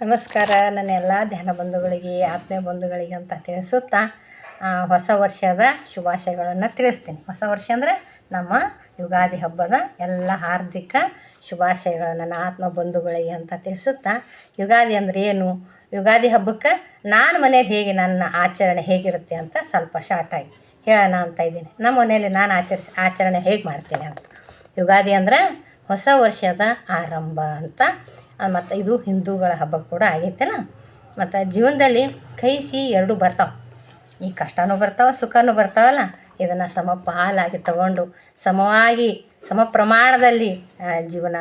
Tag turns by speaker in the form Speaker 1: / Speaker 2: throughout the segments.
Speaker 1: ನಮಸ್ಕಾರ. ನನ್ನ ಎಲ್ಲ ಧ್ಯಾನ ಬಂಧುಗಳಿಗೆ, ಆತ್ಮೀಯ ಬಂಧುಗಳಿಗೆ ಅಂತ ತಿಳಿಸುತ್ತಾ ಹೊಸ ವರ್ಷದ ಶುಭಾಶಯಗಳನ್ನು ತಿಳಿಸ್ತೀನಿ. ಹೊಸ ವರ್ಷ ಅಂದರೆ ನಮ್ಮ ಯುಗಾದಿ ಹಬ್ಬದ ಎಲ್ಲ ಹಾರ್ದಿಕ ಶುಭಾಶಯಗಳು ನನ್ನ ಆತ್ಮ ಬಂಧುಗಳಿಗೆ ಅಂತ ತಿಳಿಸುತ್ತಾ, ಯುಗಾದಿ ಅಂದರೆ ಏನು, ಯುಗಾದಿ ಹಬ್ಬಕ್ಕೆ ನಾನು ಮನೇಲಿ ಹೇಗೆ ನನ್ನ ಆಚರಣೆ ಹೇಗಿರುತ್ತೆ ಅಂತ ಸ್ವಲ್ಪ ಶಾರ್ಟಾಗಿ ಹೇಳೋಣ ಅಂತ ಇದ್ದೀನಿ. ನಮ್ಮ ಮನೆಯಲ್ಲಿ ನಾನು ಆಚರಣೆ ಹೇಗೆ ಮಾಡ್ತೀನಿ ಅಂತ. ಯುಗಾದಿ ಅಂದರೆ ಹೊಸ ವರ್ಷದ ಆರಂಭ ಅಂತ. ಮತ್ತು ಇದು ಹಿಂದೂಗಳ ಹಬ್ಬ ಕೂಡ ಆಗೈತೆಲ್ಲ. ಮತ್ತು ಜೀವನದಲ್ಲಿ ಕೈ ಸಿಹಿ ಎರಡೂ ಬರ್ತಾವೆ. ಈ ಕಷ್ಟನೂ ಬರ್ತಾವೆ, ಸುಖನೂ ಬರ್ತಾವಲ್ಲ. ಇದನ್ನು ಸಮಪಾಲಾಗಿ ತಗೊಂಡು ಸಮ ಪ್ರಮಾಣದಲ್ಲಿ ಜೀವನ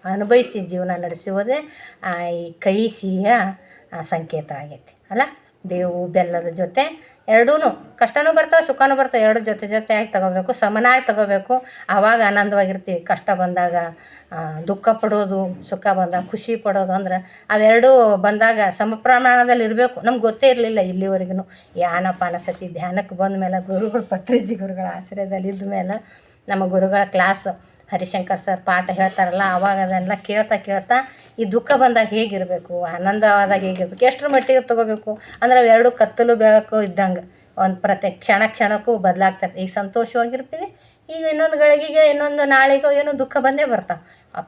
Speaker 1: ಅನುಭವಿಸಿ ಜೀವನ ನಡೆಸುವುದೇ ಈ ಕೈ ಸಿಹಿಯ ಸಂಕೇತ ಆಗೈತಿ ಅಲ್ಲ. ಬೇವು ಬೆಲ್ಲದ ಜೊತೆ ಎರಡೂ ಕಷ್ಟನೂ ಬರ್ತಾವೆ, ಸುಖನೂ ಬರ್ತಾವೆ. ಎರಡು ಜೊತೆಯಾಗಿ ತಗೋಬೇಕು, ಸಮನಾಗಿ ತಗೋಬೇಕು. ಆವಾಗ ಆನಂದವಾಗಿರ್ತೀವಿ. ಕಷ್ಟ ಬಂದಾಗ ದುಃಖ ಪಡೋದು, ಸುಖ ಬಂದಾಗ ಖುಷಿ ಪಡೋದು ಅಂದ್ರೆ ಅವೆರಡೂ ಬಂದಾಗ ಸಮ ಪ್ರಮಾಣದಲ್ಲಿ ಇರಬೇಕು. ನಮ್ಗೆ ಗೊತ್ತೇ ಇರಲಿಲ್ಲ ಇಲ್ಲಿವರೆಗೂ. ಈ ಆನಪಾನಸತಿ ಧ್ಯಾನಕ್ಕೆ ಬಂದ ಮೇಲೆ ಗುರುಗಳು ಪತ್ರಿಜಿ ಗುರುಗಳ ಆಶ್ರಯದಲ್ಲಿ ಇದ್ದ ಮೇಲೆ ನಮ್ಮ ಗುರುಗಳ ಕ್ಲಾಸ್ ಹರಿಶಂಕರ್ ಸರ್ ಪಾಠ ಹೇಳ್ತಾರಲ್ಲ, ಆವಾಗ ಅದನ್ನೆಲ್ಲ ಕೇಳ್ತಾ ಈ ದುಃಖ ಬಂದಾಗ ಹೇಗಿರಬೇಕು, ಆನಂದವಾದಾಗ ಹೇಗಿರ್ಬೇಕು, ಎಷ್ಟರ ಮಟ್ಟಿಗೆ ತೊಗೋಬೇಕು ಅಂದ್ರೆ ಅವೆರಡು ಕತ್ತಲು ಬೆಳಕು ಇದ್ದಂಗೆ ಒಂದು ಕ್ಷಣಕ್ಕೂ ಬದಲಾಗ್ತಾರೆ. ಈಗ ಸಂತೋಷವಾಗಿರ್ತೀವಿ, ಈಗ ಇನ್ನೊಂದು ಗಳಿಗೆಗೆ ಇನ್ನೊಂದು ನಾಳೆಗೋ ಏನೋ ದುಃಖ ಬಂದೇ ಬರ್ತಾವೆ.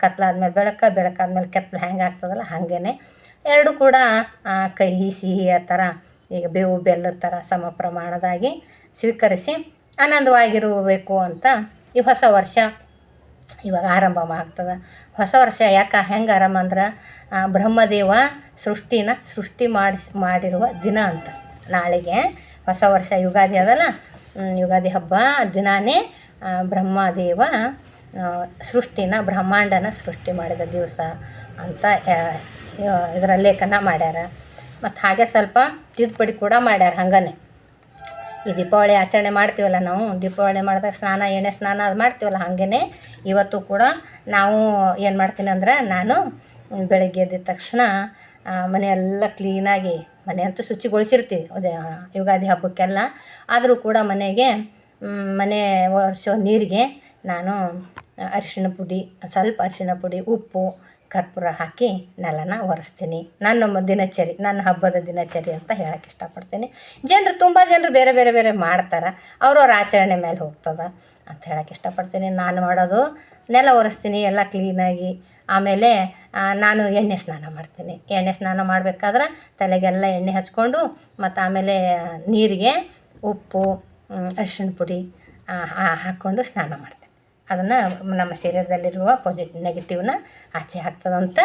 Speaker 1: ಕತ್ಲಾದ್ಮೇಲೆ ಬೆಳಕಾದ್ಮೇಲೆ ಕತ್ಲು ಹೆಂಗೆ ಆಗ್ತದಲ್ಲ ಹಾಗೇ ಎರಡು ಕೂಡ ಕಹಿ ಸಿಹಿಯ ಥರ, ಈಗ ಬೇವು ಬೆಲ್ಲದ ಥರ ಸಮ ಪ್ರಮಾಣದಾಗಿ ಸ್ವೀಕರಿಸಿ ಆನಂದವಾಗಿರಬೇಕು ಅಂತ ಈ ಹೊಸ ವರ್ಷ ಇವಾಗ ಆರಂಭ ಆಗ್ತದೆ. ಹೊಸ ವರ್ಷ ಹೆಂಗೆ ಆರಂಭ ಅಂದ್ರೆ ಬ್ರಹ್ಮದೇವ ಸೃಷ್ಟಿ ಮಾಡಿರುವ ದಿನ ಅಂತ. ನಾಳೆಗೆ ಹೊಸ ವರ್ಷ ಯುಗಾದಿ ಅದಲ್ಲ, ಯುಗಾದಿ ಹಬ್ಬ ದಿನಾನೇ ಬ್ರಹ್ಮದೇವ ಬ್ರಹ್ಮಾಂಡನ ಸೃಷ್ಟಿ ಮಾಡಿದ ದಿವಸ ಅಂತ ಇದರ ಲೇಖನ ಮಾಡ್ಯಾರ. ಮತ್ತು ಹಾಗೆ ಸ್ವಲ್ಪ ತಿದ್ದುಪಡಿ ಕೂಡ ಮಾಡ್ಯಾರ. ಹಂಗನೇ ಈ ದೀಪಾವಳಿ ಆಚರಣೆ ಮಾಡ್ತೀವಲ್ಲ ನಾವು, ದೀಪಾವಳಿ ಮಾಡಿದಾಗ ಎಣ್ಣೆ ಸ್ನಾನ ಅದು ಮಾಡ್ತೀವಲ್ಲ, ಹಾಗೇ ಇವತ್ತು ಕೂಡ ನಾವು ಏನು ಮಾಡ್ತೀನಿ ಅಂದ್ರೆ, ನಾನು ಬೆಳಗ್ಗೆ ಎದ್ದ ತಕ್ಷಣ ಮನೆಯೆಲ್ಲ ಕ್ಲೀನಾಗಿ, ಮನೆ ಅಂತೂ ಶುಚಿಗೊಳಿಸಿರ್ತೀವಿ ಯುಗಾದಿ ಹಬ್ಬಕ್ಕೆಲ್ಲ. ಆದರೂ ಕೂಡ ಮನೆ ಒರೆಸೋ ನೀರಿಗೆ ನಾನು ಸ್ವಲ್ಪ ಅರಿಶಿಣ ಪುಡಿ, ಉಪ್ಪು, ಕರ್ಪೂರ ಹಾಕಿ ನೆಲನ ಒರೆಸ್ತೀನಿ. ನನ್ನ ಹಬ್ಬದ ದಿನಚರಿ ಅಂತ ಹೇಳೋಕ್ಕೆ ಇಷ್ಟಪಡ್ತೀನಿ. ತುಂಬ ಜನರು ಬೇರೆ ಮಾಡ್ತಾರೆ, ಅವ್ರವ್ರ ಆಚರಣೆ ಮೇಲೆ ಹೋಗ್ತದೆ ಅಂತ ಹೇಳೋಕ್ಕೆ ಇಷ್ಟಪಡ್ತೀನಿ. ನಾನು ಮಾಡೋದು ನೆಲ ಒರೆಸ್ತೀನಿ ಎಲ್ಲ ಕ್ಲೀನಾಗಿ. ಆಮೇಲೆ ನಾನು ಎಣ್ಣೆ ಸ್ನಾನ ಮಾಡ್ತೀನಿ. ಎಣ್ಣೆ ಸ್ನಾನ ಮಾಡಬೇಕಾದ್ರೆ ತಲೆಗೆಲ್ಲ ಎಣ್ಣೆ ಹಚ್ಕೊಂಡು, ಮತ್ತು ಆಮೇಲೆ ನೀರಿಗೆ ಉಪ್ಪು, ಅರಿಶಿಣ ಪುಡಿ ಹಾಕ್ಕೊಂಡು ಸ್ನಾನ ಮಾಡ್ತೀನಿ. ಅದನ್ನು ನಮ್ಮ ಶರೀರದಲ್ಲಿರುವ ನೆಗೆಟಿವ್ನ ಆಚೆ ಹಾಕ್ತದಂತ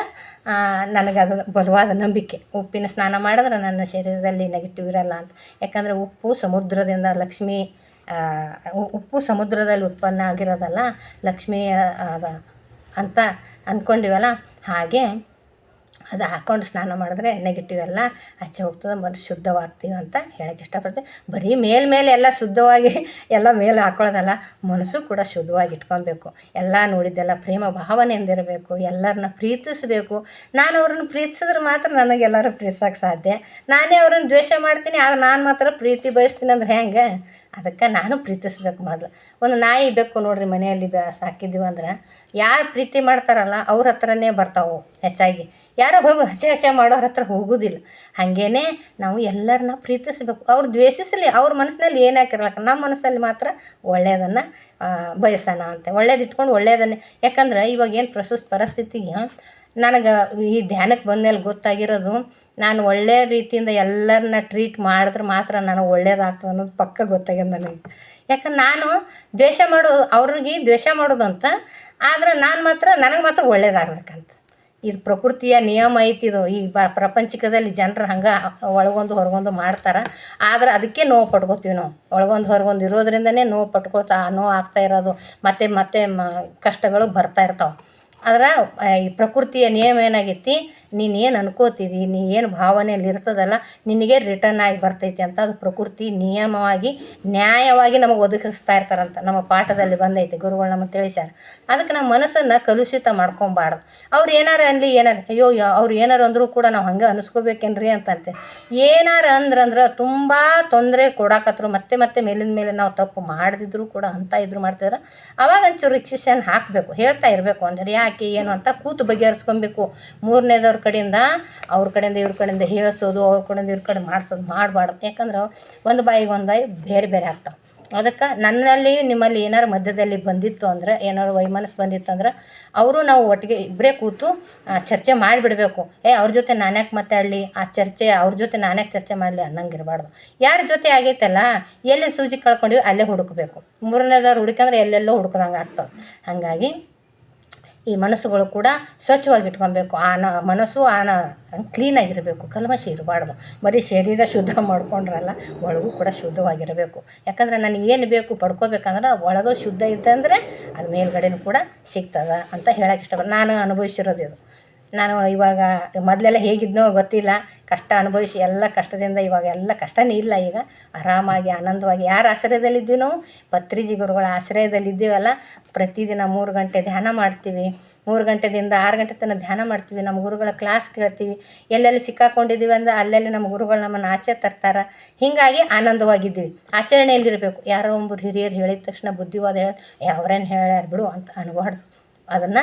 Speaker 1: ನನಗದು ಬಲವಾದ ನಂಬಿಕೆ. ಉಪ್ಪಿನ ಸ್ನಾನ ಮಾಡಿದ್ರೆ ನನ್ನ ಶರೀರದಲ್ಲಿ ನೆಗೆಟಿವ್ ಇರಲ್ಲ ಅಂತ. ಯಾಕಂದರೆ ಉಪ್ಪು ಸಮುದ್ರದಲ್ಲಿ ಉತ್ಪನ್ನ ಆಗಿರೋದಲ್ಲ, ಲಕ್ಷ್ಮಿ ಅಂತ ಅಂದ್ಕೊಂಡಿವಲ್ಲ, ಹಾಗೆ ಅದು ಹಾಕ್ಕೊಂಡು ಸ್ನಾನ ಮಾಡಿದ್ರೆ ನೆಗೆಟಿವ್ ಎಲ್ಲ ಆಚೆ ಹೋಗ್ತದೆ, ಶುದ್ಧವಾಗ್ತೀವಿ ಅಂತ ಹೇಳೋಕ್ಕೆ ಇಷ್ಟಪಡ್ತೀವಿ. ಬರೀ ಮೇಲೆ ಎಲ್ಲ ಶುದ್ಧವಾಗಿ ಎಲ್ಲ ಮೇಲೆ ಹಾಕ್ಕೊಳ್ಳೋದಲ್ಲ, ಮನಸ್ಸು ಕೂಡ ಶುದ್ಧವಾಗಿ ಇಟ್ಕೊಬೇಕು. ಎಲ್ಲ ನೋಡಿದ್ದೆಲ್ಲ ಪ್ರೇಮ ಭಾವನೆಯಿಂದಿರಬೇಕು, ಎಲ್ಲರನ್ನ ಪ್ರೀತಿಸಬೇಕು. ನಾನು ಅವ್ರನ್ನ ಪ್ರೀತಿಸಿದ್ರೆ ಮಾತ್ರ ನನಗೆಲ್ಲರೂ ಪ್ರೀತಿಸೋಕ್ಕೆ ಸಾಧ್ಯ. ನಾನೇ ಅವ್ರನ್ನ ದ್ವೇಷ ಮಾಡ್ತೀನಿ, ಆಗ ನಾನು ಮಾತ್ರ ಪ್ರೀತಿ ಬಯಸ್ತೀನಿ ಅಂದ್ರೆ ಹೆಂಗೆ? ಅದಕ್ಕೆ ನಾನು ಪ್ರೀತಿಸ್ಬೇಕು. ಮೊದಲು ಒಂದು ನಾಯಿ ಬೆಕ್ಕು ನೋಡ್ರಿ, ಮನೆಯಲ್ಲಿ ಸಾಕಿದ್ದೀವಿ ಅಂದ್ರೆ ಯಾರು ಪ್ರೀತಿ ಮಾಡ್ತಾರಲ್ಲ ಅವ್ರ ಹತ್ರನೇ ಬರ್ತಾವೆ ಹೆಚ್ಚಾಗಿ. ಯಾರೋ ಹಸೆ ಮಾಡೋರ ಹತ್ರ ಹೋಗೋದಿಲ್ಲ. ಹಾಗೇ ನಾವು ಎಲ್ಲರನ್ನ ಪ್ರೀತಿಸ್ಬೇಕು. ಅವ್ರು ದ್ವೇಷಿಸಲಿ, ಅವ್ರ ಮನಸ್ಸಿನಲ್ಲಿ ಏನು ಹಾಕಿರ್ಲಕ್ಕ, ನಮ್ಮ ಮನಸ್ಸಲ್ಲಿ ಮಾತ್ರ ಒಳ್ಳೆಯದನ್ನು ಬಯಸೋಣ ಅಂತ. ಒಳ್ಳೇದು ಇಟ್ಕೊಂಡು ಒಳ್ಳೆಯದನ್ನೇ. ಯಾಕಂದ್ರೆ ಇವಾಗ ಏನು ಪರಿಸ್ಥಿತಿಗೆ ನನಗೆ ಈ ಧ್ಯಾನಕ್ಕೆ ಬಂದಮೇಲೆ ಗೊತ್ತಾಗಿರೋದು, ನಾನು ಒಳ್ಳೆಯ ರೀತಿಯಿಂದ ಎಲ್ಲರನ್ನ ಟ್ರೀಟ್ ಮಾಡಿದ್ರೆ ಮಾತ್ರ ನನಗೆ ಒಳ್ಳೇದಾಗ್ತದೆ ಅನ್ನೋದು ಪಕ್ಕ ಗೊತ್ತಾಗ್ಯದ ನನಗೆ. ಯಾಕಂದ್ರೆ ನಾನು ಅವ್ರಿಗೆ ದ್ವೇಷ ಮಾಡೋದಂತ, ಆದರೆ ನನಗೆ ಮಾತ್ರ ಒಳ್ಳೇದಾಗಬೇಕಂತ. ಇದು ಪ್ರಕೃತಿಯ ನಿಯಮ ಐತಿದು. ಈ ಪ್ರಪಂಚದಲ್ಲಿ ಜನರು ಹಂಗೆ ಒಳಗೊಂದು ಹೊರಗೊಂದು ಮಾಡ್ತಾರೆ. ಆದರೆ ಅದಕ್ಕೆ ನೋವು ಪಟ್ಕೋತೀವಿ ನಾವು. ಹೊರಗೊಂದು ಇರೋದ್ರಿಂದನೇ ನೋವು ಆಗ್ತಾ ಇರೋದು, ಮತ್ತೆ ಕಷ್ಟಗಳು ಬರ್ತಾ ಇರ್ತಾವೆ. ಆದ್ರೆ ಈ ಪ್ರಕೃತಿಯ ನಿಯಮ ಏನಾಗೈತಿ, ನೀನು ಏನು ಅನ್ಕೋತಿದ್ದಿ, ನೀ ಏನು ಭಾವನೆಯಲ್ಲಿ ಇರ್ತದಲ್ಲ, ನಿನಗೆ ರಿಟರ್ನ್ ಆಗಿ ಬರ್ತೈತಿ ಅಂತ ಅದು ಪ್ರಕೃತಿ ನಿಯಮವಾಗಿ ನ್ಯಾಯವಾಗಿ ನಮಗೆ ಒದಗಿಸ್ತಾ ಇರ್ತಾರಂತ. ನಮ್ಮ ಪಾಠದಲ್ಲಿ ಬಂದೈತಿ, ಗುರುಗಳು ನಮಗೆ ತಿಳಿಸ್ಯಾರ. ಅದಕ್ಕೆ ನಮ್ಮ ಮನಸ್ಸನ್ನು ಕಲುಷಿತ ಮಾಡ್ಕೊಬಾರ್ದು. ಅವ್ರು ಏನಾರು ಅಯ್ಯೋ ಅವ್ರು ಏನಾರು ಅಂದರೂ ಕೂಡ ನಾವು ಹಂಗೆ ಅನಿಸ್ಕೋಬೇಕೇನ್ರಿ ಅಂತಂತೆ. ಏನಾರು ಅಂದ್ರೆ ತುಂಬ ತೊಂದರೆ ಕೊಡಾಕತ್ರು, ಮತ್ತೆ ಮೇಲಿನ ಮೇಲೆ ನಾವು ತಪ್ಪು ಮಾಡದಿದ್ರು ಕೂಡ ಅಂತ ಇದ್ರು ಮಾಡ್ತಿದ್ರೆ ಅವಾಗ ಒಂಚೂರು ರಿಕ್ಸಿಷನ್ ಹಾಕಬೇಕು, ಹೇಳ್ತಾ ಇರಬೇಕು. ಅಂದರೆ ಯಾಕೆ ಯಾಕೆ ಏನು ಅಂತ ಕೂತು ಬಗೆಹರಿಸ್ಕೊಬೇಕು. ಮೂರನೇದವ್ರ ಕಡೆಯಿಂದ ಅವ್ರ ಕಡೆಯಿಂದ ಇವ್ರ ಕಡೆಯಿಂದ ಹೇಳಿಸೋದು, ಅವ್ರ ಕಡೆಯಿಂದ ಇವ್ರ ಕಡೆ ಮಾಡಿಸೋದು ಮಾಡಬಾರ್ದು. ಯಾಕಂದ್ರೆ ಒಂದು ಬಾಯಿಗೆ ಒಂದು ಬಾಯಿ ಬೇರೆ ಬೇರೆ ಆಗ್ತಾವೆ. ಅದಕ್ಕೆ ನನ್ನಲ್ಲಿ ನಿಮ್ಮಲ್ಲಿ ಏನಾರು ಮಧ್ಯದಲ್ಲಿ ಬಂದಿತ್ತು ಅಂದ್ರೆ, ಏನಾದ್ರು ವೈಮನಸ್ಸು ಬಂದಿತ್ತು ಅಂದ್ರೆ, ಅವರು ನಾವು ಒಟ್ಟಿಗೆ ಇಬ್ಬರೇ ಕೂತು ಚರ್ಚೆ ಮಾಡಿಬಿಡಬೇಕು. ಅವ್ರ ಜೊತೆ ನಾನ್ಯಾಕೆ ಮಾತಾಡಲಿ, ಆ ಚರ್ಚೆ ಅವ್ರ ಜೊತೆ ನಾನ್ಯಾಕೆ ಚರ್ಚೆ ಮಾಡಲಿ ಅನ್ನಂಗೆ ಇರಬಾರ್ದು. ಯಾರ ಜೊತೆ ಆಗೈತಲ್ಲ, ಎಲ್ಲಿ ಸೂಜಿ ಕಳ್ಕೊಂಡಿವಿ ಅಲ್ಲೇ ಹುಡುಕಬೇಕು. ಮೂರನೇದವ್ರು ಹುಡುಕಂದ್ರೆ ಎಲ್ಲೆಲ್ಲೋ ಹುಡುಕೋದಂಗೆ ಆಗ್ತದೆ. ಹಾಗಾಗಿ ಈ ಮನಸ್ಸುಗಳು ಕೂಡ ಸ್ವಚ್ಛವಾಗಿ ಇಟ್ಕೊಬೇಕು. ಮನಸ್ಸು ಕ್ಲೀನಾಗಿರಬೇಕು, ಕಲ್ಮಶ ಇರಬಾರ್ದು. ಬರೀ ಶರೀರ ಶುದ್ಧ ಮಾಡ್ಕೊಂಡ್ರಲ್ಲ, ಒಳಗೂ ಕೂಡ ಶುದ್ಧವಾಗಿರಬೇಕು. ಯಾಕಂದ್ರೆ ನನಗೆ ಏನು ಬೇಕು ಪಡ್ಕೋಬೇಕಂದ್ರೆ ಒಳಗೂ ಶುದ್ಧ ಇದ್ದಂದರೆ ಅದು ಮೇಲ್ಗಡೆನೂ ಕೂಡ ಸಿಗ್ತದೆ ಅಂತ ಹೇಳಕ್ಕೆ ಇಷ್ಟಪಡ್ತೀನಿ. ನಾನು ಅನುಭವಿಸಿರೋದು ಇದು. ನಾನು ಇವಾಗ ಮೊದಲೆಲ್ಲ ಹೇಗಿದ್ನೋ ಗೊತ್ತಿಲ್ಲ, ಕಷ್ಟ ಅನುಭವಿಸಿ ಎಲ್ಲ ಕಷ್ಟದಿಂದ ಇವಾಗ ಎಲ್ಲ ಕಷ್ಟನೇ ಇಲ್ಲ. ಈಗ ಆರಾಮಾಗಿ ಆನಂದವಾಗಿ ಯಾರ ಆಶ್ರಯದಲ್ಲಿದ್ದೀವಿ ನಾವು, ಪತ್ರಿಜಿ ಗುರುಗಳ ಆಶ್ರಯದಲ್ಲಿದ್ದೀವಲ್ಲ, ಪ್ರತಿದಿನ 3 ಗಂಟೆ ಧ್ಯಾನ ಮಾಡ್ತೀವಿ. 3 ಗಂಟೆದಿಂದ 6 ಗಂಟೆ ತನಕ ಧ್ಯಾನ ಮಾಡ್ತೀವಿ. ನಮ್ಮ ಗುರುಗಳ ಕ್ಲಾಸ್ ಕೇಳ್ತೀವಿ. ಎಲ್ಲೆಲ್ಲಿ ಸಿಕ್ಕಾಕೊಂಡಿದ್ದೀವಿ ಅಂದ್ರೆ ಅಲ್ಲೆಲ್ಲಿ ನಮ್ಮ ಗುರುಗಳು ನಮ್ಮನ್ನು ಆಚೆ ತರ್ತಾರೆ. ಹೀಗಾಗಿ ಆನಂದವಾಗಿದ್ದೀವಿ. ಆಚರಣೆಯಲ್ಲಿರಬೇಕು. ಯಾರೋ ಒಬ್ಬರು ಹಿರಿಯರು ಹೇಳಿದ ತಕ್ಷಣ ಬುದ್ಧಿವಾದ ಅವ್ರೇನು ಹೇಳ್ಯಾರ ಬಿಡು ಅಂತ ಅನ್ಬಾರ್ದು. ಅದನ್ನು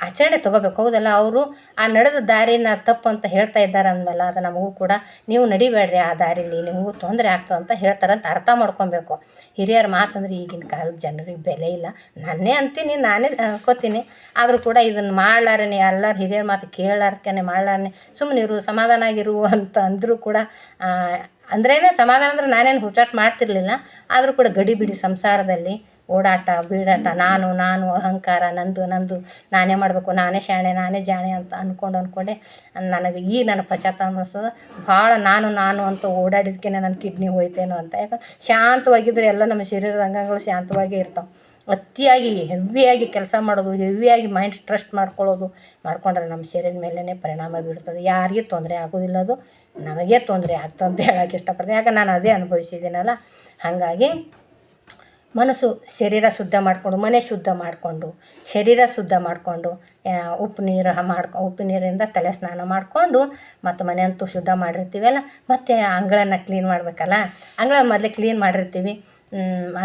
Speaker 1: ಆಚರಣೆ ತೊಗೋಬೇಕು. ಹೌದಲ್ಲ, ಅವರು ಆ ನಡೆದ ದಾರಿನ ತಪ್ಪು ಅಂತ ಹೇಳ್ತಾ ಇದ್ದಾರೆ ಅಂದಮೇಲೆ ಅದು ನಮಗೂ ಕೂಡ ನೀವು ನಡಿಬೇಡ್ರಿ ಆ ದಾರಿಲಿ, ನಿಮಗೂ ತೊಂದರೆ ಆಗ್ತದೆ ಅಂತ ಹೇಳ್ತಾರಂತ ಅರ್ಥ ಮಾಡ್ಕೊಬೇಕು. ಹಿರಿಯರ ಮಾತಂದ್ರೆ ಈಗಿನ ಕಾಲದ ಜನರಿಗೆ ಬೆಲೆ ಇಲ್ಲ. ನಾನೇ ಅಂತೀನಿ, ನಾನೇ ಅನ್ಕೋತೀನಿ. ಆದರೂ ಕೂಡ ಇದನ್ನು ಮಾಡ್ಲಾರನೆ, ಎಲ್ಲರೂ ಹಿರಿಯರ ಮಾತು ಕೇಳಾರ್ಕನೆ ಮಾಡ್ಲಾರನೆ ಸುಮ್ಮನಿರು, ಸಮಾಧಾನ ಆಗಿರು ಅಂತ ಅಂದರೂ ಕೂಡ ಅಂದ್ರೇ ಸಮಾಧಾನ ಅಂದ್ರೆ ನಾನೇನು ಹುಚ್ಚಾಟ ಮಾಡ್ತಿರ್ಲಿಲ್ಲ. ಆದರೂ ಕೂಡ ಗಡಿಬಿಡಿ ಸಂಸಾರದಲ್ಲಿ ಓಡಾಟ ಬೀಡಾಟ, ನಾನು ಅಹಂಕಾರ, ನಂದು ನಾನೇ ಮಾಡಬೇಕು, ನಾನೇ ಶಾಣೆ, ನಾನೇ ಜಾಣೆ ಅಂತ ಅಂದ್ಕೊಂಡೆ ನನಗೆ ಈಗ ನನಗೆ ಪಶ್ಚಾತ್ತಾಪ ಅನಿಸ್ತದೆ. ಭಾಳ ನಾನು ಅಂತ ಓಡಾಡಿದ್ಕೆ ನನ್ನ ಕಿಡ್ನಿ ಹೋಯ್ತೇನೋ ಅಂತ. ಯಾಕಂದ್ರೆ ಶಾಂತವಾಗಿದ್ದರೆ ಎಲ್ಲ ನಮ್ಮ ಶರೀರದ ಅಂಗಗಳು ಶಾಂತವಾಗೇ ಇರ್ತಾವೆ. ಅತಿಯಾಗಿ ಹೆವಿಯಾಗಿ ಕೆಲಸ ಮಾಡೋದು, ಹೆವಿಯಾಗಿ ಮೈಂಡ್ ಟ್ರಸ್ಟ್ ಮಾಡ್ಕೊಂಡ್ರೆ ನಮ್ಮ ಶರೀರದ ಮೇಲೇ ಪರಿಣಾಮ ಬೀರ್ತದೆ. ಯಾರಿಗೂ ತೊಂದರೆ ಆಗೋದಿಲ್ಲ, ಅದು ನಮಗೇ ತೊಂದರೆ ಆಗ್ತದೆ ಅಂತ ಹೇಳೋಕ್ಕೆ ಇಷ್ಟಪಡ್ತೀನಿ. ಯಾಕಂದ್ರೆ ನಾನು ಅದೇ ಅನುಭವಿಸಿದ್ದೀನಲ್ಲ. ಹಾಗಾಗಿ ಮನಸ್ಸು ಶರೀರ ಶುದ್ಧ ಮಾಡಿಕೊಂಡು, ಮನೆ ಶುದ್ಧ ಮಾಡಿಕೊಂಡು, ಶರೀರ ಶುದ್ಧ ಮಾಡಿಕೊಂಡು, ಉಪ್ಪು ನೀರಿಂದ ತಲೆ ಸ್ನಾನ ಮಾಡಿಕೊಂಡು, ಮತ್ತು ಮನೆ ಅಂತೂ ಶುದ್ಧ ಮಾಡಿರ್ತೀವಲ್ಲ, ಮತ್ತು ಅಂಗಳನ್ನ ಕ್ಲೀನ್ ಮಾಡಬೇಕಲ್ಲ. ಅಂಗಳ ಮೊದಲೇ ಕ್ಲೀನ್ ಮಾಡಿರ್ತೀವಿ.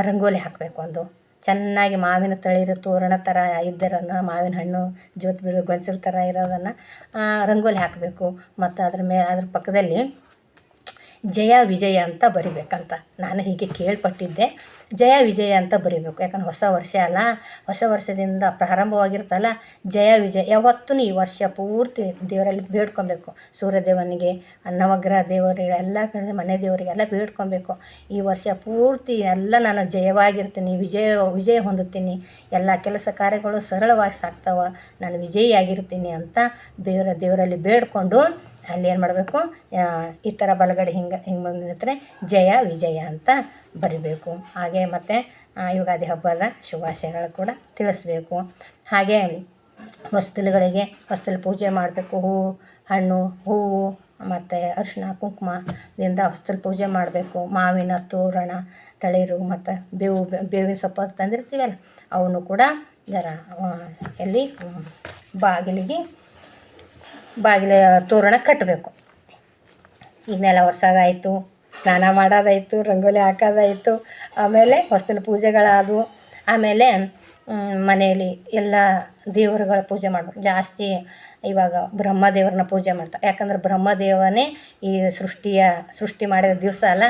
Speaker 1: ರಂಗೋಲಿ ಹಾಕಬೇಕು. ಒಂದು ಚೆನ್ನಾಗಿ ಮಾವಿನ ತಳಿರು ತೋರಣ ಥರ ಇದ್ದರನ್ನು, ಮಾವಿನ ಹಣ್ಣು ಜ್ಯೋತಿ ಬೀಳೋ ಗೊಂಚಲು ಥರ ಇರೋದನ್ನು ರಂಗೋಲಿ ಹಾಕಬೇಕು. ಮತ್ತು ಅದ್ರ ಪಕ್ಕದಲ್ಲಿ ಜಯ ವಿಜಯ ಅಂತ ಬರಿಬೇಕಂತ ನಾನು ಹೀಗೆ ಕೇಳ್ಪಟ್ಟಿದ್ದೆ. ಜಯ ವಿಜಯ ಅಂತ ಬರಿಬೇಕು. ಯಾಕಂದ್ರೆ ಹೊಸ ವರ್ಷ ಅಲ್ಲ, ಹೊಸ ವರ್ಷದಿಂದ ಪ್ರಾರಂಭವಾಗಿರ್ತಲ್ಲ, ಜಯ ವಿಜಯ ಯಾವತ್ತೂ ಈ ವರ್ಷ ಪೂರ್ತಿ ದೇವರಲ್ಲಿ ಬೇಡ್ಕೊಬೇಕು. ಸೂರ್ಯದೇವನಿಗೆ, ನವಗ್ರಹ ದೇವರಿಗೆ, ಎಲ್ಲ ಕಡೆ ಮನೆ ದೇವರಿಗೆಲ್ಲ ಬೇಡ್ಕೊಬೇಕು. ಈ ವರ್ಷ ಪೂರ್ತಿ ಎಲ್ಲ ನಾನು ಜಯವಾಗಿರ್ತೀನಿ, ವಿಜಯ ಹೊಂದುತ್ತೀನಿ, ಎಲ್ಲ ಕೆಲಸ ಕಾರ್ಯಗಳು ಸರಳವಾಗಿ ಸಾಗ್ತಾವೆ, ನಾನು ವಿಜಯಿಯಾಗಿರ್ತೀನಿ ಅಂತ ದೇವರಲ್ಲಿ ಬೇಡ್ಕೊಂಡು ಅಲ್ಲಿ ಏನು ಮಾಡಬೇಕು, ಈ ಥರ ಬಲಗಡೆ ಹಿಂಗೆ ಬಂದಿದ್ರೆ ಜಯ ವಿಜಯ ಅಂತ ಬರಿಬೇಕು. ಹಾಗೆ ಮತ್ತು ಯುಗಾದಿ ಹಬ್ಬದ ಶುಭಾಶಯಗಳು ಕೂಡ ತಿಳಿಸ್ಬೇಕು. ಹಾಗೆ ಹೊಸ್ತಲು ಪೂಜೆ ಮಾಡಬೇಕು. ಹೂವು ಮತ್ತು ಅರಿಶಿನ ಕುಂಕುಮದಿಂದ ಹೊಸ್ತಲು ಪೂಜೆ ಮಾಡಬೇಕು. ಮಾವಿನ ತೋರಣ, ತಳಿರು ಮತ್ತು ಬೇವಿನ ಸೊಪ್ಪು ತಂದಿರ್ತೀವಲ್ಲ, ಅವನು ಕೂಡ ಜರ ಎಲ್ಲಿ ಬಾಗಿಲ ತೋರಣ ಕಟ್ಟಬೇಕು. ಈಗ ನೆಲ ಒರೆಸೋದಾಯಿತು, ಸ್ನಾನ ಮಾಡೋದಾಯಿತು, ರಂಗೋಲಿ ಹಾಕೋದಾಯಿತು, ಆಮೇಲೆ ಹೊಸ್ತಲು ಪೂಜೆಗಳಾದವು. ಆಮೇಲೆ ಮನೆಯಲ್ಲಿ ಎಲ್ಲ ದೇವರುಗಳ ಪೂಜೆ ಮಾಡಬೇಕು. ಜಾಸ್ತಿ ಇವಾಗ ಬ್ರಹ್ಮದೇವ್ರನ್ನ ಪೂಜೆ ಮಾಡ್ತಾರೆ. ಯಾಕಂದ್ರೆ ಬ್ರಹ್ಮದೇವನೇ ಈ ಸೃಷ್ಟಿ ಮಾಡಿದ ದಿವಸ ಅಲ್ಲ,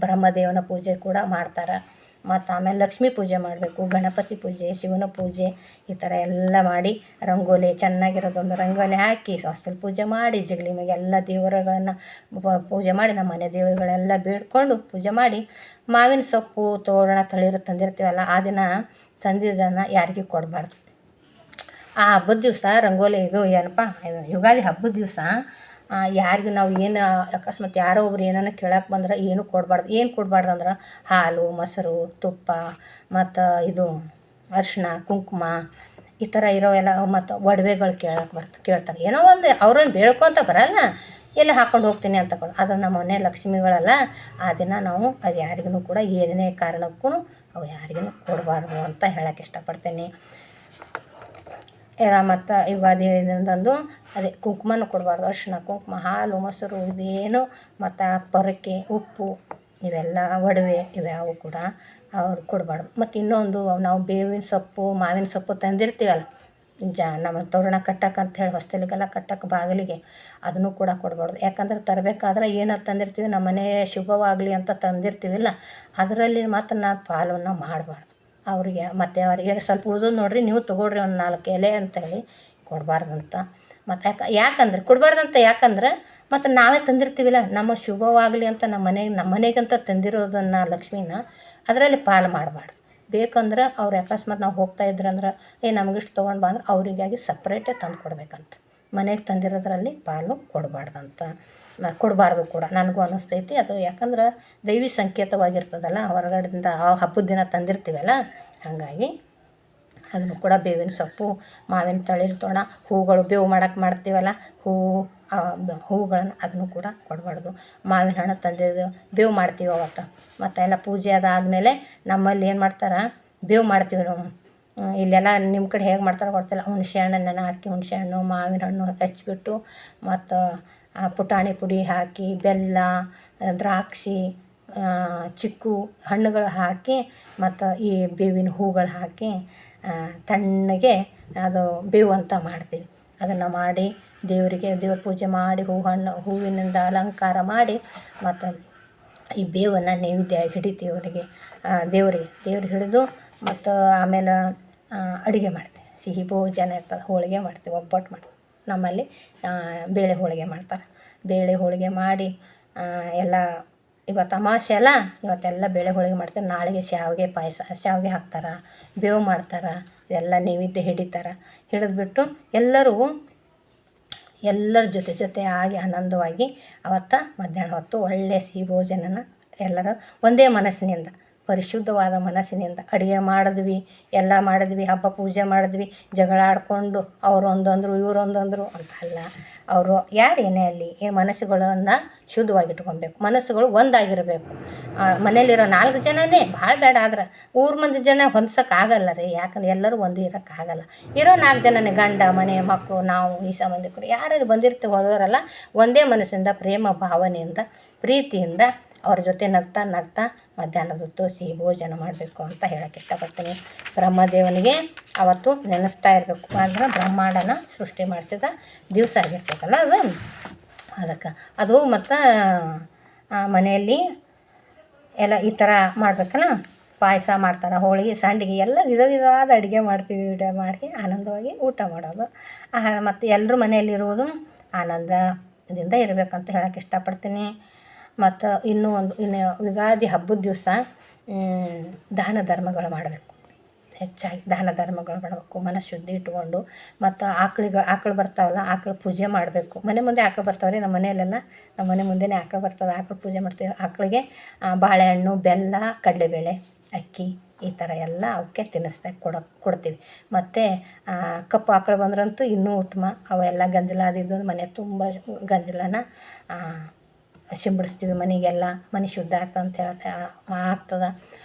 Speaker 1: ಬ್ರಹ್ಮದೇವನ ಪೂಜೆ ಕೂಡ ಮಾಡ್ತಾರೆ. ಮತ್ತು ಆಮೇಲೆ ಲಕ್ಷ್ಮೀ ಪೂಜೆ ಮಾಡಬೇಕು, ಗಣಪತಿ ಪೂಜೆ, ಶಿವನ ಪೂಜೆ, ಈ ಥರ ಎಲ್ಲ ಮಾಡಿ ರಂಗೋಲಿ ಚೆನ್ನಾಗಿರೋದೊಂದು ರಂಗೋಲಿ ಹಾಕಿ ಹೊಸ್ತಲು ಪೂಜೆ ಮಾಡಿ, ಜಗಲಿ ಮ್ಯಾಗೆ ಎಲ್ಲ ದೇವರುಗಳನ್ನು ಪೂಜೆ ಮಾಡಿ, ನಮ್ಮ ಮನೆ ದೇವರುಗಳೆಲ್ಲ ಬೇಡ್ಕೊಂಡು ಪೂಜೆ ಮಾಡಿ, ಮಾವಿನ ಸೊಪ್ಪು ತೋರಣ ತಳಿರು ತಂದಿರ್ತೀವಲ್ಲ, ಆ ದಿನ ತಂದಿದ್ದನ್ನು ಯಾರಿಗೂ ಕೊಡಬಾರ್ದು. ಆ ಹಬ್ಬದ ದಿವಸ ರಂಗೋಲಿ ಇದು ಯುಗಾದಿ ಹಬ್ಬದ ದಿವಸ ಯಾರಿಗೂ ನಾವು ಏನು ಅಕಸ್ಮಾತ್ ಯಾರೋ ಒಬ್ರು ಏನಾನ ಕೇಳಕ್ಕೆ ಬಂದ್ರೆ ಏನು ಕೊಡಬಾರ್ದು ಅಂದ್ರೆ ಹಾಲು, ಮೊಸರು, ತುಪ್ಪ ಮತ್ತು ಇದು ಅರಿಶಿನ ಕುಂಕುಮ ಈ ಥರ ಇರೋವೆಲ್ಲ, ಮತ್ತು ಒಡವೆಗಳು ಕೇಳ್ತಾರೆ. ಏನೋ ಒಂದು ಅವ್ರನ್ನ ಬೇಡ್ಕೊತ ಬರಲ್ಲ, ಎಲ್ಲ ಹಾಕ್ಕೊಂಡು ಹೋಗ್ತೀನಿ ಅಂತ ಅದು ನಮ್ಮ ಮನೆ ಲಕ್ಷ್ಮಿಗಳಲ್ಲ. ಆ ದಿನ ನಾವು ಅದು ಯಾರಿಗೂ ಕೂಡ ಏನೇ ಕಾರಣಕ್ಕೂ ಅವು ಯಾರಿಗೂ ಕೊಡಬಾರ್ದು ಅಂತ ಹೇಳೋಕ್ಕೆ ಇಷ್ಟಪಡ್ತೀನಿ. ಮತ್ತು ಯುಗಾದಿ ದಿನದಂದು ಅದೇ ಕುಂಕುಮನೂ ಕೊಡಬಾರ್ದು. ಅರಿಶಿನ ಕುಂಕುಮ, ಹಾಲು, ಮೊಸರು ಇದೇನು, ಮತ್ತು ಪೊರಕೆ, ಉಪ್ಪು, ಇವೆಲ್ಲ ಒಡವೆ ಇವ್ಯಾವು ಕೂಡ ಅವ್ರು ಕೊಡಬಾರ್ದು. ಮತ್ತು ಇನ್ನೊಂದು, ನಾವು ಬೇವಿನ ಸೊಪ್ಪು, ಮಾವಿನ ಸೊಪ್ಪು ತಂದಿರ್ತೀವಲ್ಲ, ನಮ್ಮ ತೋರಣ ಕಟ್ಟಕ್ಕೆ ಅಂಥೇಳಿ ಹೊಸ್ತಿಲಿಗೆಲ್ಲ ಕಟ್ಟಕ್ಕೆ ಬಾಗಿಲಿಗೆ ಅದನ್ನು ಕೂಡ ಕೊಡಬಾರ್ದು. ಯಾಕಂದ್ರೆ ತರಬೇಕಾದ್ರೆ ಏನಾರು ತಂದಿರ್ತೀವಿ ನಮ್ಮ ಮನೆ ಶುಭವಾಗಲಿ ಅಂತ ತಂದಿರ್ತೀವಿಲ್ಲ, ಅದರಲ್ಲಿ ಮಾತ್ರ ನಾವು ಪಾಲನ್ನು ಮಾಡಬಾರ್ದು. ಅವರಿಗೆ ಮತ್ತು ಅವರಿಗೆ ಸ್ವಲ್ಪ ಉಳಿದು ನೋಡಿರಿ ನೀವು ತೊಗೊಳ್ರಿ ಒಂದು 4 ಎಲೆ ಅಂತೇಳಿ ಕೊಡಬಾರ್ದಂತ. ಮತ್ತು ಯಾಕಂದ್ರೆ ಕೊಡಬಾರ್ದಂತ ಯಾಕಂದ್ರೆ ಮತ್ತು ನಾವೇ ತಂದಿರ್ತೀವಿಲ್ಲ, ನಮ್ಮ ಶುಭವಾಗಲಿ ಅಂತ ನಮ್ಮ ಮನೆಗಂತ ತಂದಿರೋದನ್ನು ಲಕ್ಷ್ಮೀನ ಅದರಲ್ಲಿ ಪಾಲು ಮಾಡಬಾರ್ದು. ಬೇಕಂದ್ರೆ ಅವ್ರು ಅಕಸ್ಮಾತ್ ನಾವು ಹೋಗ್ತಾ ಇದ್ರಂದ್ರೆ ನಮಗಿಷ್ಟು ತೊಗೊಂಡು ಬಾ ಅಂದ್ರೆ ಅವರಿಗಾಗಿ ಸಪ್ರೇಟೇ ತಂದು ಕೊಡಬೇಕಂತ. ಮನೆಗೆ ತಂದಿರೋದ್ರಲ್ಲಿ ಪಾಲು ಕೊಡಬಾರ್ದು ಕೂಡ ನನಗೂ ಅನ್ನಿಸ್ತೈತಿ ಅದು. ಯಾಕಂದ್ರೆ ದೈವಿ ಸಂಕೇತವಾಗಿರ್ತದಲ್ಲ, ಹೊರಗಡೆಯಿಂದ ಆ ಹಬ್ಬದ ದಿನ ತಂದಿರ್ತೀವಲ್ಲ, ಹಾಗಾಗಿ ಅದನ್ನು ಕೂಡ ಬೇವಿನ ಸೊಪ್ಪು, ಮಾವಿನ ತಳಿರು ತೋರಣ, ಹೂಗಳು ಬೇವು ಮಾಡೋಕ್ಕೆ ಮಾಡ್ತೀವಲ್ಲ ಹೂವುಗಳನ್ನು ಅದನ್ನು ಕೂಡ ಕೊಡಬಾರ್ದು. ಮಾವಿನ ಹಣ್ಣು ತಂದಿದ್ದು ಬೇವು ಮಾಡ್ತೀವಿ ಅವತ್ತು. ಮತ್ತು ಎಲ್ಲ ಪೂಜೆ ಅದಾದಮೇಲೆ ನಮ್ಮಲ್ಲಿ ಏನು ಮಾಡ್ತಾರೆ, ಬೇವು ಮಾಡ್ತೀವಿ ನಾವು. ಇಲ್ಲೆಲ್ಲ ನಿಮ್ಮ ಕಡೆ ಹೇಗೆ ಮಾಡ್ತಾರೆ ಗೊತ್ತಿಲ್ಲ. ಹುಣಸೆ ಹಣ್ಣನ್ನು ಹಾಕಿ ಹುಣಸೆ ಹಣ್ಣು ಮಾವಿನ ಹಣ್ಣು ಹೆಚ್ಚಿಬಿಟ್ಟು ಮತ್ತು ಪುಟಾಣಿ ಪುಡಿ ಹಾಕಿ ಬೆಲ್ಲ ದ್ರಾಕ್ಷಿ ಚಿಕ್ಕು ಹಣ್ಣುಗಳು ಹಾಕಿ ಮತ್ತು ಈ ಬೇವಿನ ಹೂಗಳು ಹಾಕಿ ತಣ್ಣಗೆ ಅದು ಬೇವು ಅಂತ ಮಾಡ್ತೀವಿ. ಅದನ್ನು ಮಾಡಿ ದೇವ್ರ ಪೂಜೆ ಮಾಡಿ ಹೂವಿನಿಂದ ಅಲಂಕಾರ ಮಾಡಿ ಮತ್ತು ಈ ಬೇವನ್ನು ನೈವೇದ್ಯ ಹಿಡಿತೀವಿ ಅವರಿಗೆ ದೇವ್ರಿಗೆ ಹಿಡಿದು ಮತ್ತು ಆಮೇಲೆ ಅಡುಗೆ ಮಾಡ್ತೀವಿ. ಸಿಹಿ ಭೋಜನ ಇರ್ತದೆ, ಹೋಳಿಗೆ ಮಾಡ್ತೀವಿ, ಒಬ್ಬಟ್ಟು ಮಾಡ್ತೀವಿ. ನಮ್ಮಲ್ಲಿ ಬೇಳೆ ಹೋಳಿಗೆ ಮಾಡ್ತಾರೆ. ಬೇಳೆ ಹೋಳಿಗೆ ಮಾಡಿ ಎಲ್ಲ ಇವತ್ತು ಅಮಾವಾಸ್ಯೆ ಅಲ್ಲ, ಇವತ್ತೆಲ್ಲ ಬೇಳೆ ಹೋಳಿಗೆ ಮಾಡ್ತಾರೆ. ನಾಳೆಗೆ ಶಾವಿಗೆ ಹಾಕ್ತಾರೆ, ಬೇವು ಮಾಡ್ತಾರೆ, ಎಲ್ಲ ನೈವೇದ್ಯ ಹಿಡಿತಾರೆ. ಹಿಡಿದ್ಬಿಟ್ಟು ಎಲ್ಲರ ಜೊತೆ ಆಗಿ ಆನಂದವಾಗಿ ಅವತ್ತು ಮಧ್ಯಾಹ್ನ ಹೊತ್ತು ಒಳ್ಳೆಯ ಸಿಹಿ ಭೋಜನನ ಎಲ್ಲರೂ ಒಂದೇ ಮನಸ್ಸಿನಿಂದ ಪರಿಶುದ್ಧವಾದ ಮನಸ್ಸಿನಿಂದ ಅಡುಗೆ ಎಲ್ಲ ಮಾಡಿದ್ವಿ, ಹಬ್ಬ ಪೂಜೆ ಮಾಡಿದ್ವಿ, ಜಗಳ ಆಡಿಕೊಂಡು ಅವ್ರು ಒಂದಂದರು ಇವ್ರು ಒಂದಂದರು ಅಂತ ಅಲ್ಲ. ಅವರು ಯಾರು ಏನೇ ಅಲ್ಲಿ ಮನಸ್ಸುಗಳನ್ನು ಶುದ್ಧವಾಗಿಟ್ಕೊಬೇಕು, ಮನಸ್ಸುಗಳು ಒಂದಾಗಿರಬೇಕು. ಮನೇಲಿರೋ 4 ಜನನೇ ಭಾಳ ಬೇಡ, ಆದ್ರೆ ಊರು ಮಂದಿ ಜನ ಹೊಂದ್ಸೋಕ್ಕಾಗಲ್ಲ ರೀ. ಯಾಕಂದ್ರೆ ಎಲ್ಲರೂ ಒಂದು ಇರೋಕ್ಕಾಗಲ್ಲ. ಇರೋ 4 ಜನನೇ ಗಂಡ ಮನೆ ಮಕ್ಕಳು ನಾವು ಈ ಸಂಬಂಧಿಕರು ಯಾರು ಬಂದಿರ್ತೀವಿ ಹೋದವರೆಲ್ಲ ಒಂದೇ ಮನಸ್ಸಿಂದ ಪ್ರೇಮ ಭಾವನೆಯಿಂದ ಪ್ರೀತಿಯಿಂದ ಅವ್ರ ಜೊತೆ ನಗ್ತಾ ಮಧ್ಯಾಹ್ನದ ಹೊತ್ತು ಸಿಹಿ ಭೋಜನ ಮಾಡಬೇಕು ಅಂತ ಹೇಳೋಕ್ಕೆ ಇಷ್ಟಪಡ್ತೀನಿ. ಬ್ರಹ್ಮದೇವನಿಗೆ ಅವತ್ತು ನೆನೆಸ್ತಾ ಇರಬೇಕು. ಅಂದ್ರೆ ಬ್ರಹ್ಮಾಂಡನ ಸೃಷ್ಟಿ ಮಾಡಿಸಿದ ದಿವಸ ಆಗಿರ್ತೈತಲ್ಲ ಅದಕ್ಕೆ ಅದು. ಮತ್ತು ಮನೆಯಲ್ಲಿ ಎಲ್ಲ ಈ ಥರ ಮಾಡ್ಬೇಕಲ್ಲ, ಪಾಯಸ ಮಾಡ್ತಾರೆ, ಹೋಳಿಗೆ ಸಂಡಿಗೆ ಎಲ್ಲ ವಿಧವಾದ ಅಡುಗೆ ಮಾಡ್ತೀವಿ. ಮಾಡಿ ಆನಂದವಾಗಿ ಊಟ ಮಾಡೋದು. ಮತ್ತು ಎಲ್ಲರೂ ಮನೆಯಲ್ಲಿರುವುದು ಆನಂದದಿಂದ ಇರಬೇಕಂತ ಹೇಳೋಕ್ಕೆ ಇಷ್ಟಪಡ್ತೀನಿ. ಮತ್ತು ಇನ್ನು ಯುಗಾದಿ ಹಬ್ಬದ ದಿವಸ ದಾನ ಧರ್ಮಗಳು ಮಾಡಬೇಕು. ಹೆಚ್ಚಾಗಿ ದಾನ ಧರ್ಮಗಳು ಮಾಡಬೇಕು, ಮನಃಶುದ್ಧಿ ಇಟ್ಕೊಂಡು. ಮತ್ತು ಆಕಳು ಬರ್ತಾವಲ್ಲ, ಆಕಳು ಪೂಜೆ ಮಾಡಬೇಕು. ಮನೆ ಮುಂದೆ ಆಕಳು ಬರ್ತಾವ್ರಿ, ನಮ್ಮ ಮನೆಯಲ್ಲೆಲ್ಲ ನಮ್ಮ ಮನೆ ಮುಂದೆನೇ ಆಕಳು ಬರ್ತದೆ, ಆಕಳು ಪೂಜೆ ಮಾಡ್ತೀವಿ. ಆಕಳಿಗೆ ಬಾಳೆಹಣ್ಣು ಬೆಲ್ಲ ಕಡಲೆಬೇಳೆ ಅಕ್ಕಿ ಈ ಥರ ಎಲ್ಲ ಅವಕ್ಕೆ ಕೊಡ್ತೀವಿ. ಮತ್ತು ಕಪ್ಪು ಆಕಳು ಬಂದ್ರಂತೂ ಇನ್ನೂ ಉತ್ತಮ. ಅವೆಲ್ಲ ಗಂಜಲಾದಿದ್ದು ಮನೆ ತುಂಬ ಗಂಜಲನ ಸಿಂಪಡಿಸ್ತೀವಿ. ಮನೆಗೆಲ್ಲ ಮನೆ ಶುದ್ಧ ಆಗ್ತದೆ.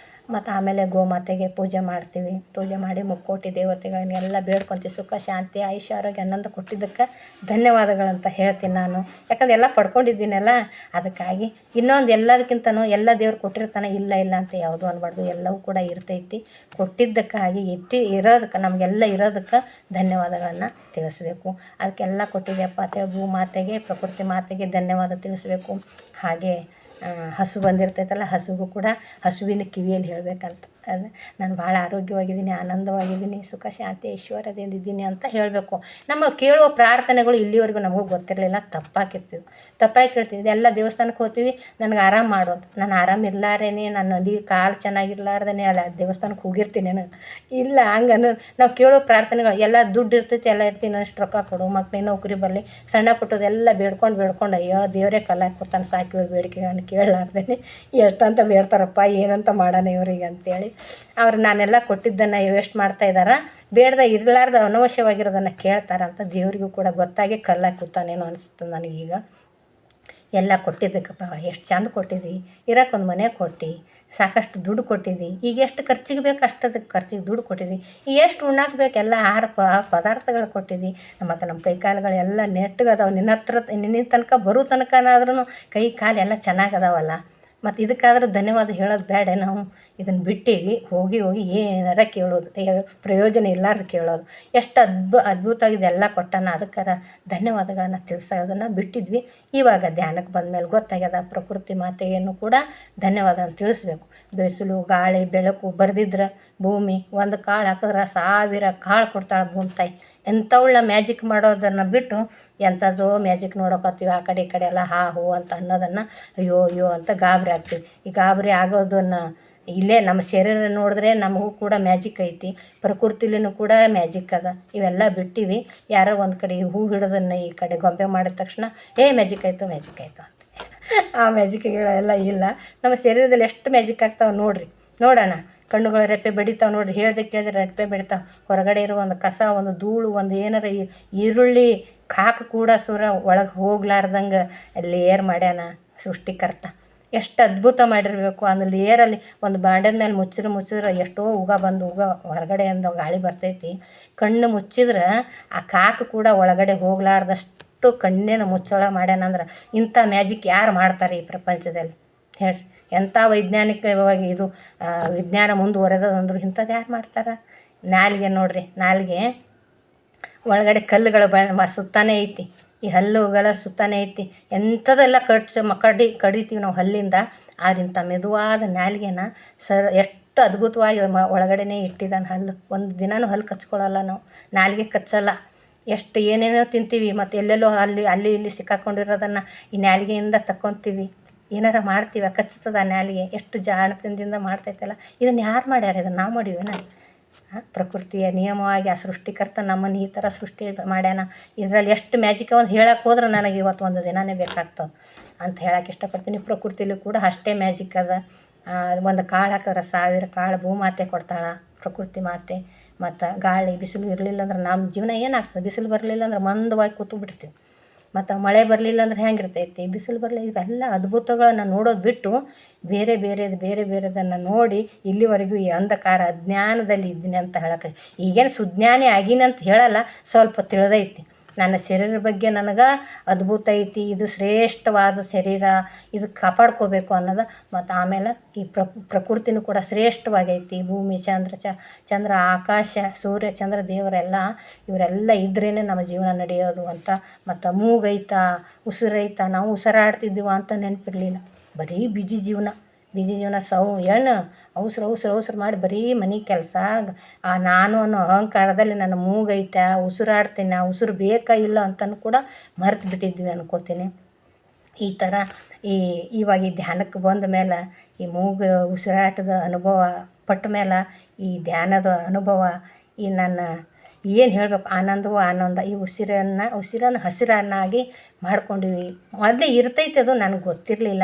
Speaker 1: ಮತ್ತು ಆಮೇಲೆ ಗೋಮಾತೆಗೆ ಪೂಜೆ ಮಾಡ್ತೀವಿ. ಪೂಜೆ ಮಾಡಿ ಮುಕ್ಕೋಟಿ ದೇವತೆಗಳನ್ನೆಲ್ಲ ಬೇಡ್ಕೊತೀವಿ. ಸುಖ ಶಾಂತಿ ಆಯುಷ್ಯ ಆರೋಗ್ಯ ಆನಂದ ಕೊಟ್ಟಿದ್ದಕ್ಕೆ ಧನ್ಯವಾದಗಳಂತ ಹೇಳ್ತೀನಿ ನಾನು. ಯಾಕಂದ್ರೆ ಎಲ್ಲ ಪಡ್ಕೊಂಡಿದ್ದೀನಲ್ಲ, ಅದಕ್ಕಾಗಿ ಇನ್ನೊಂದು ಎಲ್ಲದಕ್ಕಿಂತನೂ ಎಲ್ಲ ದೇವ್ರು ಕೊಟ್ಟಿರ್ತಾನೆ, ಇಲ್ಲ ಅಂತ ಯಾವುದೂ ಅನ್ಬಾರ್ದು. ಎಲ್ಲವೂ ಕೂಡ ಇರ್ತೈತಿ. ಕೊಟ್ಟಿದ್ದಕ್ಕಾಗಿ ನಮಗೆಲ್ಲ ಇರೋದಕ್ಕೆ ಧನ್ಯವಾದಗಳನ್ನು ತಿಳಿಸ್ಬೇಕು. ಅದಕ್ಕೆಲ್ಲ ಕೊಟ್ಟಿದೆಯಪ್ಪ ಅಂತೇಳಿ ಭೂಮಾತೆಗೆ ಪ್ರಕೃತಿ ಮಾತೆಗೆ ಧನ್ಯವಾದ ತಿಳಿಸ್ಬೇಕು. ಹಾಗೆ ಹಸು ಬಂದಿರ್ತೈತಲ್ಲ, ಹಸುಗೂ ಕೂಡ ಹಸುವಿನ ಕಿವಿಯಲ್ಲಿ ಹೇಳಬೇಕಂತ. ಅದು ನಾನು ಭಾಳ ಆರೋಗ್ಯವಾಗಿದ್ದೀನಿ, ಆನಂದವಾಗಿದ್ದೀನಿ, ಸುಖ ಶಾಂತಿ ಐಶ್ವರ್ಯದಿಂದ ಇದ್ದೀನಿ ಅಂತ ಹೇಳಬೇಕು. ನಮ್ಮ ಕೇಳುವ ಪ್ರಾರ್ಥನೆಗಳು ಇಲ್ಲಿವರೆಗೂ ನಮಗೂ ಗೊತ್ತಿರಲಿಲ್ಲ, ತಪ್ಪಾಗಿ ಕೇಳ್ತೀವಿ. ಎಲ್ಲ ದೇವಸ್ಥಾನಕ್ಕೆ ಹೋಗ್ತೀವಿ, ನನಗೆ ಆರಾಮ ಮಾಡೋದು. ನಾನು ಆರಾಮಿರ್ಲಾರೇನೆ, ನನ್ನ ಕಾಲು ಚೆನ್ನಾಗಿರ್ಲಾರ್ದೇ ಅಲ್ಲ ದೇವಸ್ಥಾನಕ್ಕೆ ಹೋಗಿರ್ತೀನಿ ನಾನು. ಇಲ್ಲ ಹಂಗನ್ನು ನಾವು ಕೇಳೋ ಪ್ರಾರ್ಥನೆಗಳು ಎಲ್ಲ ದುಡ್ಡು ಇರ್ತೈತಿ, ಎಲ್ಲ ಇರ್ತೀನಿ, ಅಷ್ಟು ರೊಕ್ಕ ಕೊಡು, ಮಕ್ಳಿಗೆ ನೌಕರಿ ಬರಲಿ, ಸಣ್ಣ ಪುಟ್ಟದೆಲ್ಲ ಬೇಡ್ಕೊಂಡು ಅಯ್ಯೋ ದೇವರೇ ಕಲ್ಲಾಕಿ ಕೊಡ್ತಾನೆ ಸಾಕಿವ್ರ ಬೇಡಿಕೆಗಳನ್ನು ಕೇಳಲಾರ್ದೇ ಎಷ್ಟಂತ ಬೇಡ್ತಾರಪ್ಪ, ಏನಂತ ಮಾಡೋಣ ಇವ್ರಿಗೆ ಅಂತೇಳಿ. ಅವ್ರು ನಾನೆಲ್ಲ ಕೊಟ್ಟಿದ್ದನ್ನು ವೇಸ್ಟ್ ಮಾಡ್ತಾ ಇದ್ದಾರೆ, ಇರಲಾರ್ದ ಅನವಶ್ಯವಾಗಿರೋದನ್ನು ಕೇಳ್ತಾರಂತ ದೇವರಿಗೂ ಕೂಡ ಗೊತ್ತಾಗಿ ಕಲ್ಲಾಕಿ ಕೂತಾನೇನೋ ಅನಿಸ್ತು ನನಗೀಗ. ಎಲ್ಲ ಕೊಟ್ಟಿದ್ದಕ್ಕಪ್ಪ ಎಷ್ಟು ಚಂದ ಕೊಟ್ಟಿದ್ದಿ, ಇರೋಕ್ಕೊಂದು ಮನೆ ಕೊಟ್ಟು ಸಾಕಷ್ಟು ದುಡ್ಡು ಕೊಟ್ಟಿದ್ದಿ, ಈಗ ಎಷ್ಟು ಖರ್ಚಿಗೆ ಬೇಕು ಅಷ್ಟದಕ್ಕೆ ಖರ್ಚಿಗೆ ದುಡ್ಡು ಕೊಟ್ಟಿದ್ದಿ, ಈಗ ಎಷ್ಟು ಉಣ್ಣಾಕ ಬೇಕು ಎಲ್ಲ ಆಹಾರ ಪದಾರ್ಥಗಳು ಕೊಟ್ಟಿದ್ದಿ. ಮತ್ತು ನಮ್ಮ ಕೈ ಕಾಲುಗಳೆಲ್ಲ ನೆಟ್ಟಗದಾವೆ, ನಿನ್ನ ತನಕ ಬರೋ ತನಕನಾದ್ರೂ ಕೈ ಕಾಲು ಎಲ್ಲ ಚೆನ್ನಾಗದಾವಲ್ಲ. ಮತ್ತು ಇದಕ್ಕಾದ್ರೂ ಧನ್ಯವಾದ ಹೇಳೋದು ಬೇಡ ನಾವು. ಇದನ್ನು ಬಿಟ್ಟೀವಿ, ಹೋಗಿ ಏನಾರ ಕೇಳೋದು, ಪ್ರಯೋಜನ ಇಲ್ಲಾರ್ದು ಕೇಳೋದು. ಎಷ್ಟು ಅದ್ಭುತವಾಗಿ ಇದೆಲ್ಲ ಕೊಟ್ಟಾನ, ಅದಕ್ಕಾರ ಧನ್ಯವಾದಗಳನ್ನು ತಿಳಿಸೋದನ್ನು ಬಿಟ್ಟಿದ್ವಿ. ಇವಾಗ ಧ್ಯಾನಕ್ಕೆ ಬಂದಮೇಲೆ ಗೊತ್ತಾಗ್ಯದ ಪ್ರಕೃತಿ ಮಾತೆಯನ್ನು ಕೂಡ ಧನ್ಯವಾದನ ತಿಳಿಸ್ಬೇಕು. ಬಿಸಿಲು ಗಾಳಿ ಬೆಳಕು ಬರೆದಿದ್ರೆ ಭೂಮಿ ಒಂದು ಕಾಳು ಹಾಕಿದ್ರೆ 1000 ಕಾಳು ಕೊಡ್ತಾಳೆ ಭೂಮಿ ತಾಯಿ. ಎಂಥವಳ ಮ್ಯಾಜಿಕ್ ಮಾಡೋದನ್ನು ಬಿಟ್ಟು ಎಂಥದ್ದೋ ಮ್ಯಾಜಿಕ್ ನೋಡೋಕತ್ತೀವಿ, ಆ ಕಡೆ ಈ ಕಡೆ ಎಲ್ಲ ಹಾ ಹೋ ಅಂತ ಅನ್ನೋದನ್ನು ಅಯ್ಯೋ ಅಂತ ಗಾಬರಿ ಆಗ್ತೀವಿ. ಈ ಗಾಬರಿ ಆಗೋದನ್ನು ಇಲ್ಲೇ ನಮ್ಮ ಶರೀರ ನೋಡಿದ್ರೆ ನಮಗೂ ಕೂಡ ಮ್ಯಾಜಿಕ್ ಐತಿ, ಪ್ರಕೃತಿಲಿನೂ ಕೂಡ ಮ್ಯಾಜಿಕ್ ಅದ. ಇವೆಲ್ಲ ಬಿಟ್ಟಿವಿ. ಯಾರೋ ಒಂದು ಕಡೆ ಹೂ ಹಿಡೋದನ್ನು ಈ ಕಡೆ ಗೊಂಬೆ ಮಾಡಿದ ತಕ್ಷಣ ಮ್ಯಾಜಿಕ್ ಆಯಿತು ಅಂತ ಆ ಮ್ಯಾಜಿಕ್ಗಳೆಲ್ಲ ಇಲ್ಲ. ನಮ್ಮ ಶರೀರದಲ್ಲಿ ಎಷ್ಟು ಮ್ಯಾಜಿಕ್ ಆಗ್ತಾವೆ ನೋಡೋಣ. ಕಣ್ಣುಗಳ ರೆಪ್ಪೆ ಬಡಿತಾವೆ ನೋಡ್ರಿ, ಹೇಳ್ದೆ ಕೇಳಿದ್ರೆ ರೆಪ್ಪೆ ಬಡಿತಾವೆ. ಹೊರಗಡೆ ಇರೋ ಒಂದು ಕಸ, ಒಂದು ಧೂಳು, ಒಂದು ಏನಾರ ಈರುಳ್ಳಿ ಕಾಕು ಕೂಡ ಒಳಗೆ ಹೋಗ್ಲಾರ್ದಂಗೆ ಲೇಯರ್ ಮಾಡ್ಯಾನ ಸೃಷ್ಟಿಕರ್ತ. ಎಷ್ಟು ಅದ್ಭುತ ಮಾಡಿರಬೇಕು. ಒಂದು ಲೇಯರಲ್ಲಿ ಒಂದು ಬಾಂಡದ ಮೇಲೆ ಮುಚ್ಚಿದ್ರೆ ಎಷ್ಟೋ ಉಗ ಹೊರಗಡೆಯಿಂದ ಗಾಳಿ ಬರ್ತೈತಿ. ಕಣ್ಣು ಮುಚ್ಚಿದ್ರೆ ಆ ಕಾಕು ಕೂಡ ಒಳಗಡೆ ಹೋಗ್ಲಾರ್ದಷ್ಟು ಕಣ್ಣಿನ ಮುಚ್ಚಳ ಮಾಡ್ಯಾನಂದ್ರೆ ಇಂಥ ಮ್ಯಾಜಿಕ್ ಯಾರು ಮಾಡ್ತಾರೆ ಈ ಪ್ರಪಂಚದಲ್ಲಿ ಹೇಳ್ರಿ? ಎಂಥ ವೈಜ್ಞಾನಿಕವಾಗಿ ಇದು ವಿಜ್ಞಾನ ಮುಂದುವರೆದಂದ್ರು ಇಂಥದ್ದು ಯಾರು ಮಾಡ್ತಾರೆ? ನಾಲಿಗೆ ನೋಡ್ರಿ, ನಾಲಿಗೆ ಒಳಗಡೆ ಕಲ್ಲುಗಳು ಸುತ್ತಾನೇ ಐತಿ, ಈ ಹಲ್ಲುಗಳ ಸುತ್ತಾನೇ ಐತಿ. ಎಂಥದ್ದೆಲ್ಲ ಕಡಿತೀವಿ ನಾವು ಹಲ್ಲಿಂದ. ಆದ್ರಿಂಥ ಮೆದುವಾದ ನಾಲಿಗೆನ ಎಷ್ಟು ಅದ್ಭುತವಾಗಿ ಒಳಗಡೆನೇ ಇಟ್ಟಿದ್ದಾನೆ ಹಲ್ಲು. ಒಂದು ದಿನವೂ ಹಲ್ಲು ಕಚ್ಕೊಳ್ಳಲ್ಲ ನಾವು, ನಾಲಿಗೆ ಕಚ್ಚಲ್ಲ. ಎಷ್ಟು ಏನೇನೋ ತಿಂತೀವಿ, ಮತ್ತು ಎಲ್ಲೆಲ್ಲೋ ಅಲ್ಲಿ ಇಲ್ಲಿ ಸಿಕ್ಕಾಕೊಂಡಿರೋದನ್ನು ಈ ನಾಲಿಗೆಯಿಂದ ತಕ್ಕೊತೀವಿ. ಏನಾರ ಮಾಡ್ತೀವಿ, ಕಚ್ಚುತ್ತದೆ ಆ ನಾಲಿಗೆ. ಎಷ್ಟು ಜಾಣತನದಿಂದ ಮಾಡ್ತೈತಲ್ಲ. ಇದನ್ನು ಯಾರು ಮಾಡ್ಯಾರ? ಇದನ್ನು ನಾವು ಮಾಡೀವೇನ? ಪ್ರಕೃತಿಯ ನಿಯಮವಾಗಿ ಆ ಸೃಷ್ಟಿಕರ್ತ ನಮ್ಮನ್ನು ಈ ಥರ ಸೃಷ್ಟಿ ಮಾಡ್ಯಾನ. ಇದರಲ್ಲಿ ಎಷ್ಟು ಮ್ಯಾಜಿಕ್ ಒಂದು ಹೇಳಕ್ಕೆ ಹೋದ್ರೆ ನನಗೆ ಇವತ್ತು ಒಂದು ದಿನವೇ ಬೇಕಾಗ್ತದೆ ಅಂತ ಹೇಳಕ್ಕೆ ಇಷ್ಟಪಡ್ತೀನಿ. ಪ್ರಕೃತಿಲೂ ಕೂಡ ಅಷ್ಟೇ ಮ್ಯಾಜಿಕ್ ಅದ. ಒಂದು ಕಾಳು ಹಾಕಿದ್ರೆ 1000 ಕಾಳು ಭೂಮಾತೆ ಕೊಡ್ತಾಳೆ ಪ್ರಕೃತಿ ಮಾತೆ. ಮತ್ತು ಗಾಳಿ ಬಿಸಿಲು ಇರಲಿಲ್ಲ ಅಂದ್ರೆ ನಮ್ಮ ಜೀವನ ಏನಾಗ್ತದೆ? ಬಿಸಿಲು ಬರಲಿಲ್ಲ ಅಂದ್ರೆ ಮಂದವಾಗಿ ಕೂತು ಬಿಡ್ತೀವಿ. ಮತ್ತು ಮಳೆ ಬರಲಿಲ್ಲ ಅಂದ್ರೆ ಹೆಂಗಿರ್ತೈತಿ? ಬಿಸಿಲು ಬರಲಿಲ್ಲ. ಇವೆಲ್ಲ ಅದ್ಭುತಗಳನ್ನು ನೋಡೋದು ಬಿಟ್ಟು ಬೇರೆದನ್ನು ನೋಡಿ ಇಲ್ಲಿವರೆಗೂ ಈ ಅಂಧಕಾರ ಅಜ್ಞಾನದಲ್ಲಿ ಇದ್ದೀನಿ ಅಂತ ಹೇಳಕ್ಕೆ. ಈಗೇನು ಸುಜ್ಞಾನಿ ಆಗೀನಿ ಅಂತ ಹೇಳಲ್ಲ, ಸ್ವಲ್ಪ ತಿಳಿದೈತಿ. ನನ್ನ ಶರೀರ ಬಗ್ಗೆ ನನಗೆ ಅದ್ಭುತ ಐತಿ, ಇದು ಶ್ರೇಷ್ಠವಾದ ಶರೀರ, ಇದು ಕಾಪಾಡ್ಕೋಬೇಕು ಅನ್ನೋದು. ಮತ್ತು ಆಮೇಲೆ ಈ ಪ್ರಕೃತಿನೂ ಕೂಡ ಶ್ರೇಷ್ಠವಾಗೈತಿ. ಭೂಮಿ, ಚಂದ್ರ, ಆಕಾಶ, ಸೂರ್ಯ, ಚಂದ್ರ ಇವರೆಲ್ಲ ಇದ್ರೇ ನಮ್ಮ ಜೀವನ ನಡೆಯೋದು ಅಂತ. ಮತ್ತು ಮೂಗೈತಾ, ಉಸಿರೈತಾ, ನಾವು ಉಸಿರಾಡ್ತಿದ್ದೀವ ಅಂತ ನೆನಪಿರಲಿಲ್ಲ. ಬರೀ ಬಿಜಿ ಜೀವನ ಏನು ಅವಸರ ಮಾಡಿ ಬರೀ ಮನೆ ಕೆಲಸ. ನಾನು ಅನ್ನೋ ಅಹಂಕಾರದಲ್ಲಿ ನನ್ನ ಮೂಗೈತೆ, ಉಸಿರಾಡ್ತೀನಿ, ಆ ಉಸಿರು ಬೇಕಾ ಇಲ್ಲ ಅಂತಲೂ ಕೂಡ ಮರೆತು ಬಿಟ್ಟಿದ್ವಿ ಅನ್ಕೋತೀನಿ. ಈ ಥರ ಇವಾಗ ಈ ಧ್ಯಾನಕ್ಕೆ ಬಂದ ಮೇಲೆ ಈ ಮೂಗು ಉಸಿರಾಟದ ಅನುಭವ ಪಟ್ಟ ಮೇಲೆ ಈ ಧ್ಯಾನದ ಅನುಭವ, ಈ ನನ್ನ ಏನು ಹೇಳಬೇಕು, ಆನಂದ. ಈ ಉಸಿರನ್ನು ಹಸಿರನ್ನಾಗಿ ಮಾಡ್ಕೊಂಡಿವಿ. ಮೊದಲೇ ಇರ್ತೈತೆ, ಅದು ನನಗೆ ಗೊತ್ತಿರಲಿಲ್ಲ.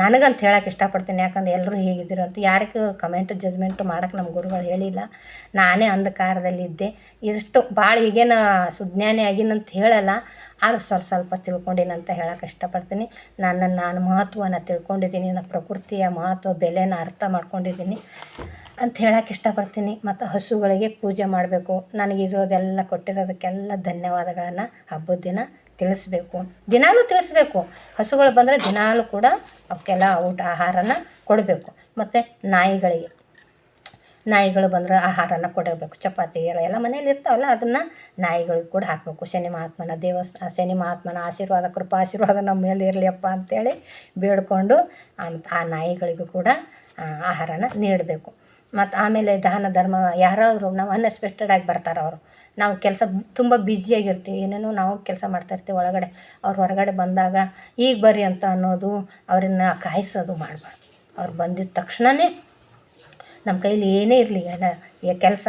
Speaker 1: ನನಗಂತ ಹೇಳಕ್ಕೆ ಇಷ್ಟಪಡ್ತೀನಿ. ಯಾಕಂದ್ರೆ ಎಲ್ಲರೂ ಹೇಗಿದ್ದೀರೋ ಅಂತ ಯಾರಿಗೂ ಕಮೆಂಟು ಜಜ್ಮೆಂಟು ಮಾಡೋಕ್ಕೆ ನಮ್ಮ ಗುರುಗಳು ಹೇಳಿಲ್ಲ. ನಾನೇ ಅಂಧಕಾರದಲ್ಲಿದ್ದೆ. ಇಷ್ಟು ಭಾಳ ಈಗೇನು ಸುಜ್ಞಾನಿ ಆಗಿನಂತ ಹೇಳಲ್ಲ, ಆದ್ರೆ ಸ್ವಲ್ಪ ತಿಳ್ಕೊಂಡಿನಂತ ಹೇಳಕ್ಕೆ ಇಷ್ಟಪಡ್ತೀನಿ. ನಾನು ಮಹತ್ವನ ತಿಳ್ಕೊಂಡಿದ್ದೀನಿ, ನನ್ನ ಪ್ರಕೃತಿಯ ಮಹತ್ವ ಬೆಲೆನ ಅರ್ಥ ಮಾಡ್ಕೊಂಡಿದ್ದೀನಿ ಅಂತ ಹೇಳಕ್ಕೆ ಇಷ್ಟಪಡ್ತೀನಿ. ಮತ್ತು ಹಸುಗಳಿಗೆ ಪೂಜೆ ಮಾಡಬೇಕು. ನನಗಿರೋದೆಲ್ಲ ಕೊಟ್ಟಿರೋದಕ್ಕೆಲ್ಲ ಧನ್ಯವಾದಗಳನ್ನು ಹಬ್ಬದ ದಿನ ತಿಳಿಸ್ಬೇಕು, ದಿನಾಲೂ ತಿಳಿಸ್ಬೇಕು. ಹಸುಗಳು ಬಂದರೆ ದಿನಾಲೂ ಕೂಡ ಅವಕ್ಕೆಲ್ಲ ಆಹಾರನ ಕೊಡಬೇಕು. ಮತ್ತು ನಾಯಿಗಳು ಬಂದರೆ ಆಹಾರನ ಕೊಡಬೇಕು. ಚಪಾತಿ ಎಲ್ಲ ಮನೇಲಿ ಇರ್ತಾವಲ್ಲ, ಅದನ್ನು ನಾಯಿಗಳಿಗೆ ಕೂಡ ಹಾಕಬೇಕು. ಶನಿ ಮಹಾತ್ಮನ ಆಶೀರ್ವಾದ, ಕೃಪಾಶೀರ್ವಾದ ನಮ್ಮ ಮೇಲೆ ಇರಲಿಯಪ್ಪ ಅಂತೇಳಿ ಬೇಡ್ಕೊಂಡು ಆ ನಾಯಿಗಳಿಗೂ ಕೂಡ ಆಹಾರನ ನೀಡಬೇಕು. ಮತ್ತು ಆಮೇಲೆ ದಾನ ಧರ್ಮ ಯಾರಾದರೂ ನಾವು ಅನ್ಎಕ್ಸ್ಪೆಕ್ಟೆಡ್ ಆಗಿ ಬರ್ತಾರೆ. ಅವರು ನಾವು ಕೆಲಸ ತುಂಬ ಬ್ಯುಸಿಯಾಗಿರ್ತೀವಿ, ಏನೇನೋ ನಾವು ಕೆಲಸ ಮಾಡ್ತಾಯಿರ್ತೀವಿ ಒಳಗಡೆ. ಅವ್ರು ಹೊರಗಡೆ ಬಂದಾಗ ಈಗ ಬರ್ರಿ ಅಂತ ಅನ್ನೋದು, ಅವ್ರನ್ನ ಕಾಯಿಸೋದು ಮಾಡಬಾರ್ದು. ಅವ್ರು ಬಂದಿದ್ದ ತಕ್ಷಣವೇ ನಮ್ಮ ಕೈಲಿ ಏನೇ ಇರಲಿ ಕೆಲಸ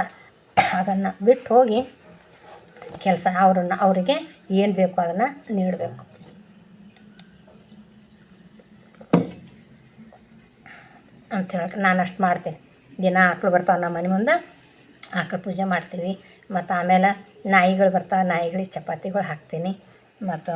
Speaker 1: ಅದನ್ನು ಬಿಟ್ಟು ಹೋಗಿ ಅವರಿಗೆ ಏನು ಬೇಕು ಅದನ್ನು ನೀಡಬೇಕು ಅಂತ ಹೇಳಕ್ಕೆ ನಾನು ಅಷ್ಟು ಮಾಡ್ತೀನಿ. ದಿನ ಆಕಳು ಬರ್ತಾವೆ ನಮ್ಮ ಮನೆ ಮುಂದೆ, ಆಕಳು ಪೂಜೆ ಮಾಡ್ತೀವಿ. ಮತ್ತು ಆಮೇಲೆ ನಾಯಿಗಳು ಬರ್ತಾವೆ, ನಾಯಿಗಳಿಗೆ ಚಪಾತಿಗಳು ಹಾಕ್ತೀನಿ. ಮತ್ತು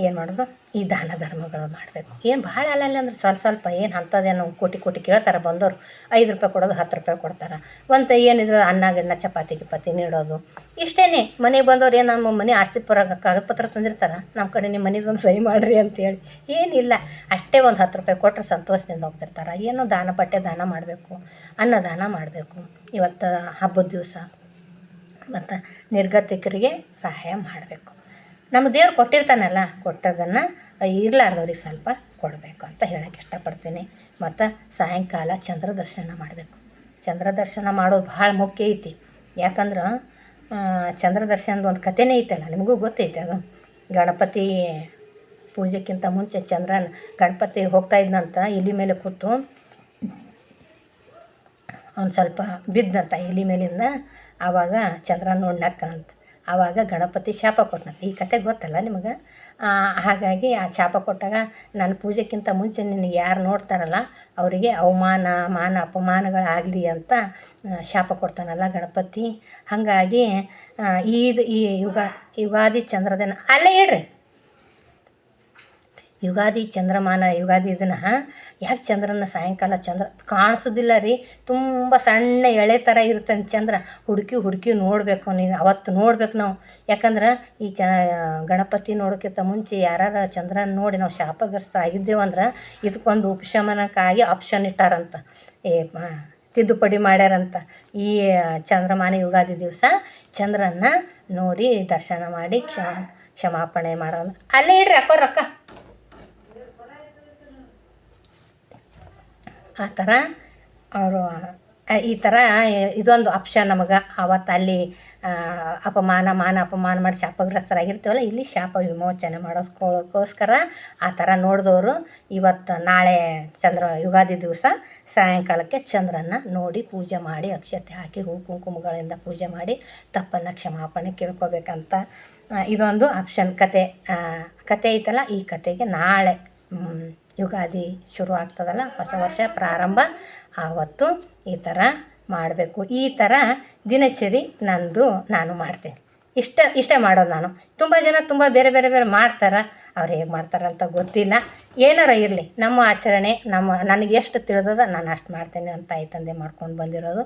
Speaker 1: ಏನು ಮಾಡೋದು, ಈ ದಾನ ಧರ್ಮಗಳು ಮಾಡಬೇಕು. ಏನು ಭಾಳ ಅಲ್ಲಲ್ಲ ಅಂದ್ರೆ ಸ್ವಲ್ಪ ಸ್ವಲ್ಪ, ಏನು ಅಂಥದ್ದೇನು ಕೋಟಿ ಕೋಟಿ ಕೇಳ್ತಾರೆ ಬಂದವರು. 5 ರೂಪಾಯಿ ಕೊಡೋದು, 10 ರೂಪಾಯಿ ಕೊಡ್ತಾರೆ. ಒಂದು ಏನಿದ್ರು ಅನ್ನ ಗಿನ್ನ ಚಪಾತಿ ಗಿಪಾತಿ ನೀಡೋದು, ಇಷ್ಟೇ. ಮನೆಗೆ ಬಂದವ್ರು ಏನು ನಮ್ಮ ಮನೆ ಆಸ್ತಿ ಕಾಗದ ಪತ್ರ ತಂದಿರ್ತಾರೆ, ನಮ್ಮ ಕಡೆ ನಿಮ್ಮ ಮನೆದೊಂದು ಸಹಿ ಮಾಡಿರಿ ಅಂತೇಳಿ. ಏನಿಲ್ಲ, ಅಷ್ಟೇ ಒಂದು 10 ರೂಪಾಯಿ ಕೊಟ್ಟರೆ ಸಂತೋಷದಿಂದ ಹೋಗ್ತಿರ್ತಾರೆ. ಏನೋ ದಾನ ಪಟ್ಟೆ ದಾನ ಮಾಡಬೇಕು, ಅನ್ನದಾನ ಮಾಡಬೇಕು. ಇವತ್ತು ಹಬ್ಬದ ದಿವಸ ಮತ್ತು ನಿರ್ಗತಿಕರಿಗೆ ಸಹಾಯ ಮಾಡಬೇಕು. ನಮ್ಮ ದೇವ್ರು ಕೊಟ್ಟಿರ್ತಾನಲ್ಲ, ಕೊಟ್ಟದನ್ನು ಇರಲಾರ್ದವ್ರಿಗೆ ಸ್ವಲ್ಪ ಕೊಡಬೇಕು ಅಂತ ಹೇಳೋಕ್ಕೆ ಇಷ್ಟಪಡ್ತೀನಿ. ಮತ್ತು ಸಾಯಂಕಾಲ ಚಂದ್ರ ದರ್ಶನ ಮಾಡಬೇಕು. ಚಂದ್ರ ದರ್ಶನ ಮಾಡೋದು ಭಾಳ ಮುಖ್ಯ ಐತಿ. ಯಾಕಂದ್ರೆ ಚಂದ್ರ ದರ್ಶನದ ಒಂದು ಕಥೆನೇ ಐತಲ್ಲ, ನಿಮಗೂ ಗೊತ್ತೈತೆ. ಅದು ಗಣಪತಿ ಪೂಜೆಕ್ಕಿಂತ ಮುಂಚೆ ಗಣಪತಿ ಹೋಗ್ತಾ ಇದ್ನಂತ, ಎಲೆ ಮೇಲೆ ಕೂತು ಒಂದು ಸ್ವಲ್ಪ ಬಿದ್ದನಂತ ಎಲೆ ಮೇಲಿಂದ. ಆವಾಗ ಚಂದ್ರನ ನೋಡಿ ನಕ್ಕನಂತ. ಆವಾಗ ಗಣಪತಿ ಶಾಪ ಕೊಟ್ಟನಂತ. ಈ ಕತೆ ಗೊತ್ತಲ್ಲ ನಿಮಗೆ. ಹಾಗಾಗಿ ಆ ಶಾಪ ಕೊಟ್ಟಾಗ, ನನ್ನ ಪೂಜೆಕ್ಕಿಂತ ಮುಂಚೆ ನಿನಗೆ ಯಾರು ನೋಡ್ತಾರಲ್ಲ ಅವರಿಗೆ ಅವಮಾನ ಮಾನ ಅಪಮಾನಗಳಾಗಲಿ ಅಂತ ಶಾಪ ಕೊಡ್ತಾನಲ್ಲ ಗಣಪತಿ. ಹಾಗಾಗಿ ಈ ಯುಗಾದಿ ಚಂದ್ರದಿನ ಅಲ್ಲೇ ಇಡ್ರಿ. ಯುಗಾದಿ ಚಂದ್ರಮಾನ ಯುಗಾದಿ ಇದನ್ನು ಯಾಕೆ ಚಂದ್ರನ ಸಾಯಂಕಾಲ ಚಂದ್ರ ಕಾಣಿಸೋದಿಲ್ಲ ರೀ, ತುಂಬ ಸಣ್ಣ ಎಳೆ ಥರ ಇರ್ತಾನೆ ಚಂದ್ರ. ಹುಡುಕಿ ನೋಡಬೇಕು, ನೀನು ಅವತ್ತು ನೋಡ್ಬೇಕು ನಾವು. ಯಾಕಂದ್ರೆ ಈ ಗಣಪತಿ ನೋಡೋಕ್ಕಿಂತ ಮುಂಚೆ ಯಾರು ಚಂದ್ರನ ನೋಡಿ ನಾವು ಶಾಪಗ್ರಸ್ತ ಆಗಿದ್ದೇವಂದ್ರೆ ಇದಕ್ಕೊಂದು ಉಪಶಮನಕ್ಕಾಗಿ ಆಪ್ಷನ್ ಇಟ್ಟಾರಂತ, ತಿದ್ದುಪಡಿ ಮಾಡ್ಯಾರಂತ. ಈ ಚಂದ್ರಮಾನ ಯುಗಾದಿ ದಿವಸ ಚಂದ್ರನ್ನ ನೋಡಿ ದರ್ಶನ ಮಾಡಿ ಕ್ಷಮಾಪಣೆ ಮಾಡೋದು. ಅಲ್ಲೇ ಇಡ್ರಿ ಅಕ್ಕೋ ರೊಕ್ಕ. ಆ ಥರ ಅವರು ಈ ಥರ ಇದೊಂದು ಆಪ್ಷನ್ ನಮಗೆ. ಅವತ್ತು ಅಲ್ಲಿ ಮಾನ ಅಪಮಾನ ಮಾಡಿ ಶಾಪಗ್ರಸ್ತರಾಗಿರ್ತೀವಲ್ಲ, ಇಲ್ಲಿ ಶಾಪ ವಿಮೋಚನೆ ಮಾಡೋಕ್ಕೋಸ್ಕರ ಆ ಥರ ನೋಡಿದವರು ಇವತ್ತು ನಾಳೆ ಯುಗಾದಿ ದಿವಸ ಸಾಯಂಕಾಲಕ್ಕೆ ಚಂದ್ರನ ನೋಡಿ ಪೂಜೆ ಮಾಡಿ, ಅಕ್ಷತೆ ಹಾಕಿ ಹೂ ಕುಂಕುಮಗಳಿಂದ ಪೂಜೆ ಮಾಡಿ ತಪ್ಪನ್ನು ಕ್ಷಮಾಪಣೆ ಕೇಳ್ಕೊಬೇಕಂತ ಇದೊಂದು ಆಪ್ಷನ್. ಕತೆ ಐತಲ್ಲ, ಈ ಕತೆಗೆ ನಾಳೆ ಯುಗಾದಿ ಶುರು ಆಗ್ತದಲ್ಲ, ಹೊಸ ವರ್ಷ ಪ್ರಾರಂಭ, ಆವತ್ತು ಈ ಥರ ಮಾಡಬೇಕು. ಈ ಥರ ದಿನಚರಿ ನಾನು ಮಾಡ್ತೀನಿ. ಇಷ್ಟೇ ಮಾಡೋದು ನಾನು. ತುಂಬ ಜನ ತುಂಬ ಬೇರೆ ಮಾಡ್ತಾರೆ. ಅವ್ರು ಹೇಗೆ ಮಾಡ್ತಾರೆ ಅಂತ ಗೊತ್ತಿಲ್ಲ. ಏನಾರ ಇರಲಿ, ನಮ್ಮ ಆಚರಣೆ ನನಗೆ ಎಷ್ಟು ತಿಳಿದದ ನಾನು ಅಷ್ಟು ಮಾಡ್ತೇನೆ ಅಂತ ತಾಯಿ ತಂದೆ ಮಾಡ್ಕೊಂಡು ಬಂದಿರೋದು.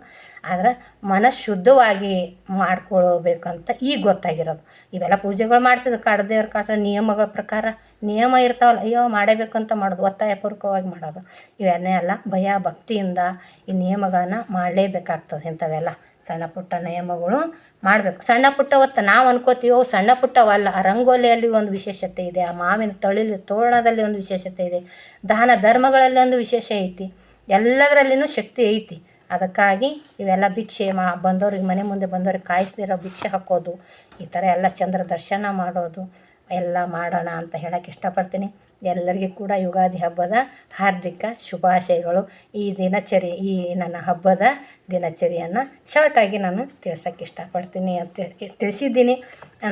Speaker 1: ಆದರೆ ಮನಸ್ಸು ಶುದ್ಧವಾಗಿ ಮಾಡ್ಕೊಳ್ಬೇಕಂತ ಈಗ ಗೊತ್ತಾಗಿರೋದು. ಇವೆಲ್ಲ ಪೂಜೆಗಳು ಮಾಡ್ತಿದ್ದು ಕಾಡ್ದೇವ್ರ ನಿಯಮಗಳ ಪ್ರಕಾರ ನಿಯಮ ಇರ್ತಾವಲ್ಲ, ಅಯ್ಯೋ ಮಾಡಬೇಕು ಅಂತ ಮಾಡೋದು, ಒತ್ತಾಯಪೂರ್ವಕವಾಗಿ ಮಾಡೋದು ಇವೆಲ್ಲ ಭಯ ಭಕ್ತಿಯಿಂದ ಈ ನಿಯಮಗಳನ್ನು ಮಾಡಲೇಬೇಕಾಗ್ತದೆ. ಇಂಥವೆಲ್ಲ ಸಣ್ಣ ಪುಟ್ಟ ನಿಯಮಗಳು ಮಾಡಬೇಕು. ಸಣ್ಣ ಪುಟ್ಟವತ್ತು ನಾವು ಅನ್ಕೋತೀವೋ ಸಣ್ಣ ಪುಟ್ಟವಲ್ಲ. ಆ ರಂಗೋಲಿಯಲ್ಲಿ ಒಂದು ವಿಶೇಷತೆ ಇದೆ, ಆ ಮಾವಿನ ತೋರಣದಲ್ಲಿ ಒಂದು ವಿಶೇಷತೆ ಇದೆ, ದಾನ ಧರ್ಮಗಳಲ್ಲಿ ಒಂದು ವಿಶೇಷ ಐತಿ, ಎಲ್ಲದರಲ್ಲಿನೂ ಶಕ್ತಿ ಐತಿ. ಅದಕ್ಕಾಗಿ ಇವೆಲ್ಲ ಭಿಕ್ಷೆ ಬಂದವ್ರಿಗೆ, ಮನೆ ಮುಂದೆ ಬಂದವ್ರಿಗೆ ಕಾಯಿಸ್ದಿರೋ ಭಿಕ್ಷೆ ಹಾಕೋದು, ಈ ಥರ ಎಲ್ಲ ಚಂದ್ರ ದರ್ಶನ ಮಾಡೋದು ಎಲ್ಲ ಮಾಡೋಣ ಅಂತ ಹೇಳೋಕ್ಕೆ ಇಷ್ಟಪಡ್ತೀನಿ. ಎಲ್ಲರಿಗೂ ಕೂಡ ಯುಗಾದಿ ಹಬ್ಬದ ಹಾರ್ದಿಕ ಶುಭಾಶಯಗಳು. ಈ ನನ್ನ ಹಬ್ಬದ ದಿನಚರಿಯನ್ನು ಶಾರ್ಟಾಗಿ ನಾನು ತಿಳಿಸೋಕ್ಕೆ ಇಷ್ಟಪಡ್ತೀನಿ ತಿಳಿಸಿದ್ದೀನಿ.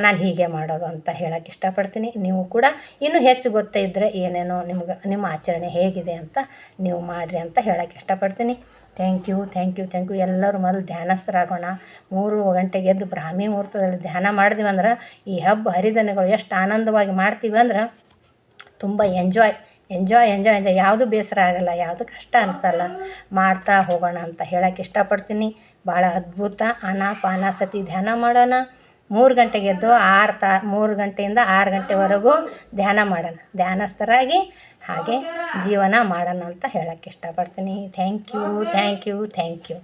Speaker 1: ನಾನು ಹೀಗೆ ಮಾಡೋದು ಅಂತ ಹೇಳೋಕ್ಕೆ ಇಷ್ಟಪಡ್ತೀನಿ. ನೀವು ಕೂಡ ಇನ್ನೂ ಹೆಚ್ಚು ಗೊತ್ತಿದ್ದರೆ ಏನೇನೋ ನಿಮ್ಮ ಆಚರಣೆ ಹೇಗಿದೆ ಅಂತ ನೀವು ಮಾಡಿರಿ ಅಂತ ಹೇಳೋಕ್ಕೆ ಇಷ್ಟಪಡ್ತೀನಿ. Thank you. ಎಲ್ಲರೂ ಮೊದಲು ಧ್ಯಾನಸ್ಥರಾಗೋಣ. 3 ಗಂಟೆಗೆ ಎದ್ದು ಬ್ರಾಹ್ಮಿ ಮುಹೂರ್ತದಲ್ಲಿ ಧ್ಯಾನ ಮಾಡಿದ್ವಿ ಅಂದ್ರೆ ಈ ಹಬ್ಬ ಹರಿದಿನಗಳು ಎಷ್ಟು ಆನಂದವಾಗಿ ಮಾಡ್ತೀವಿ ಅಂದ್ರೆ ತುಂಬ ಎಂಜಾಯ್. ಯಾವುದು ಬೇಸರ ಆಗಲ್ಲ, ಯಾವುದು ಕಷ್ಟ ಅನಿಸಲ್ಲ, ಮಾಡ್ತಾ ಹೋಗೋಣ ಅಂತ ಹೇಳೋಕ್ಕೆ ಇಷ್ಟಪಡ್ತೀನಿ. ಭಾಳ ಅದ್ಭುತ ಆನಾಪಾನಸತಿ ಧ್ಯಾನ ಮಾಡೋಣ. 3 ಗಂಟೆಗೆ ಎದ್ದು 3 ಗಂಟೆಯಿಂದ 6 ಗಂಟೆವರೆಗೂ ಧ್ಯಾನ ಮಾಡೋಣ. ಧ್ಯಾನಸ್ಥರಾಗಿ ಹಾಗೆ ಜೀವನ ಮಾಡೋಣ ಅಂತ ಹೇಳೋಕ್ಕೆ ಇಷ್ಟಪಡ್ತೀನಿ. Thank you.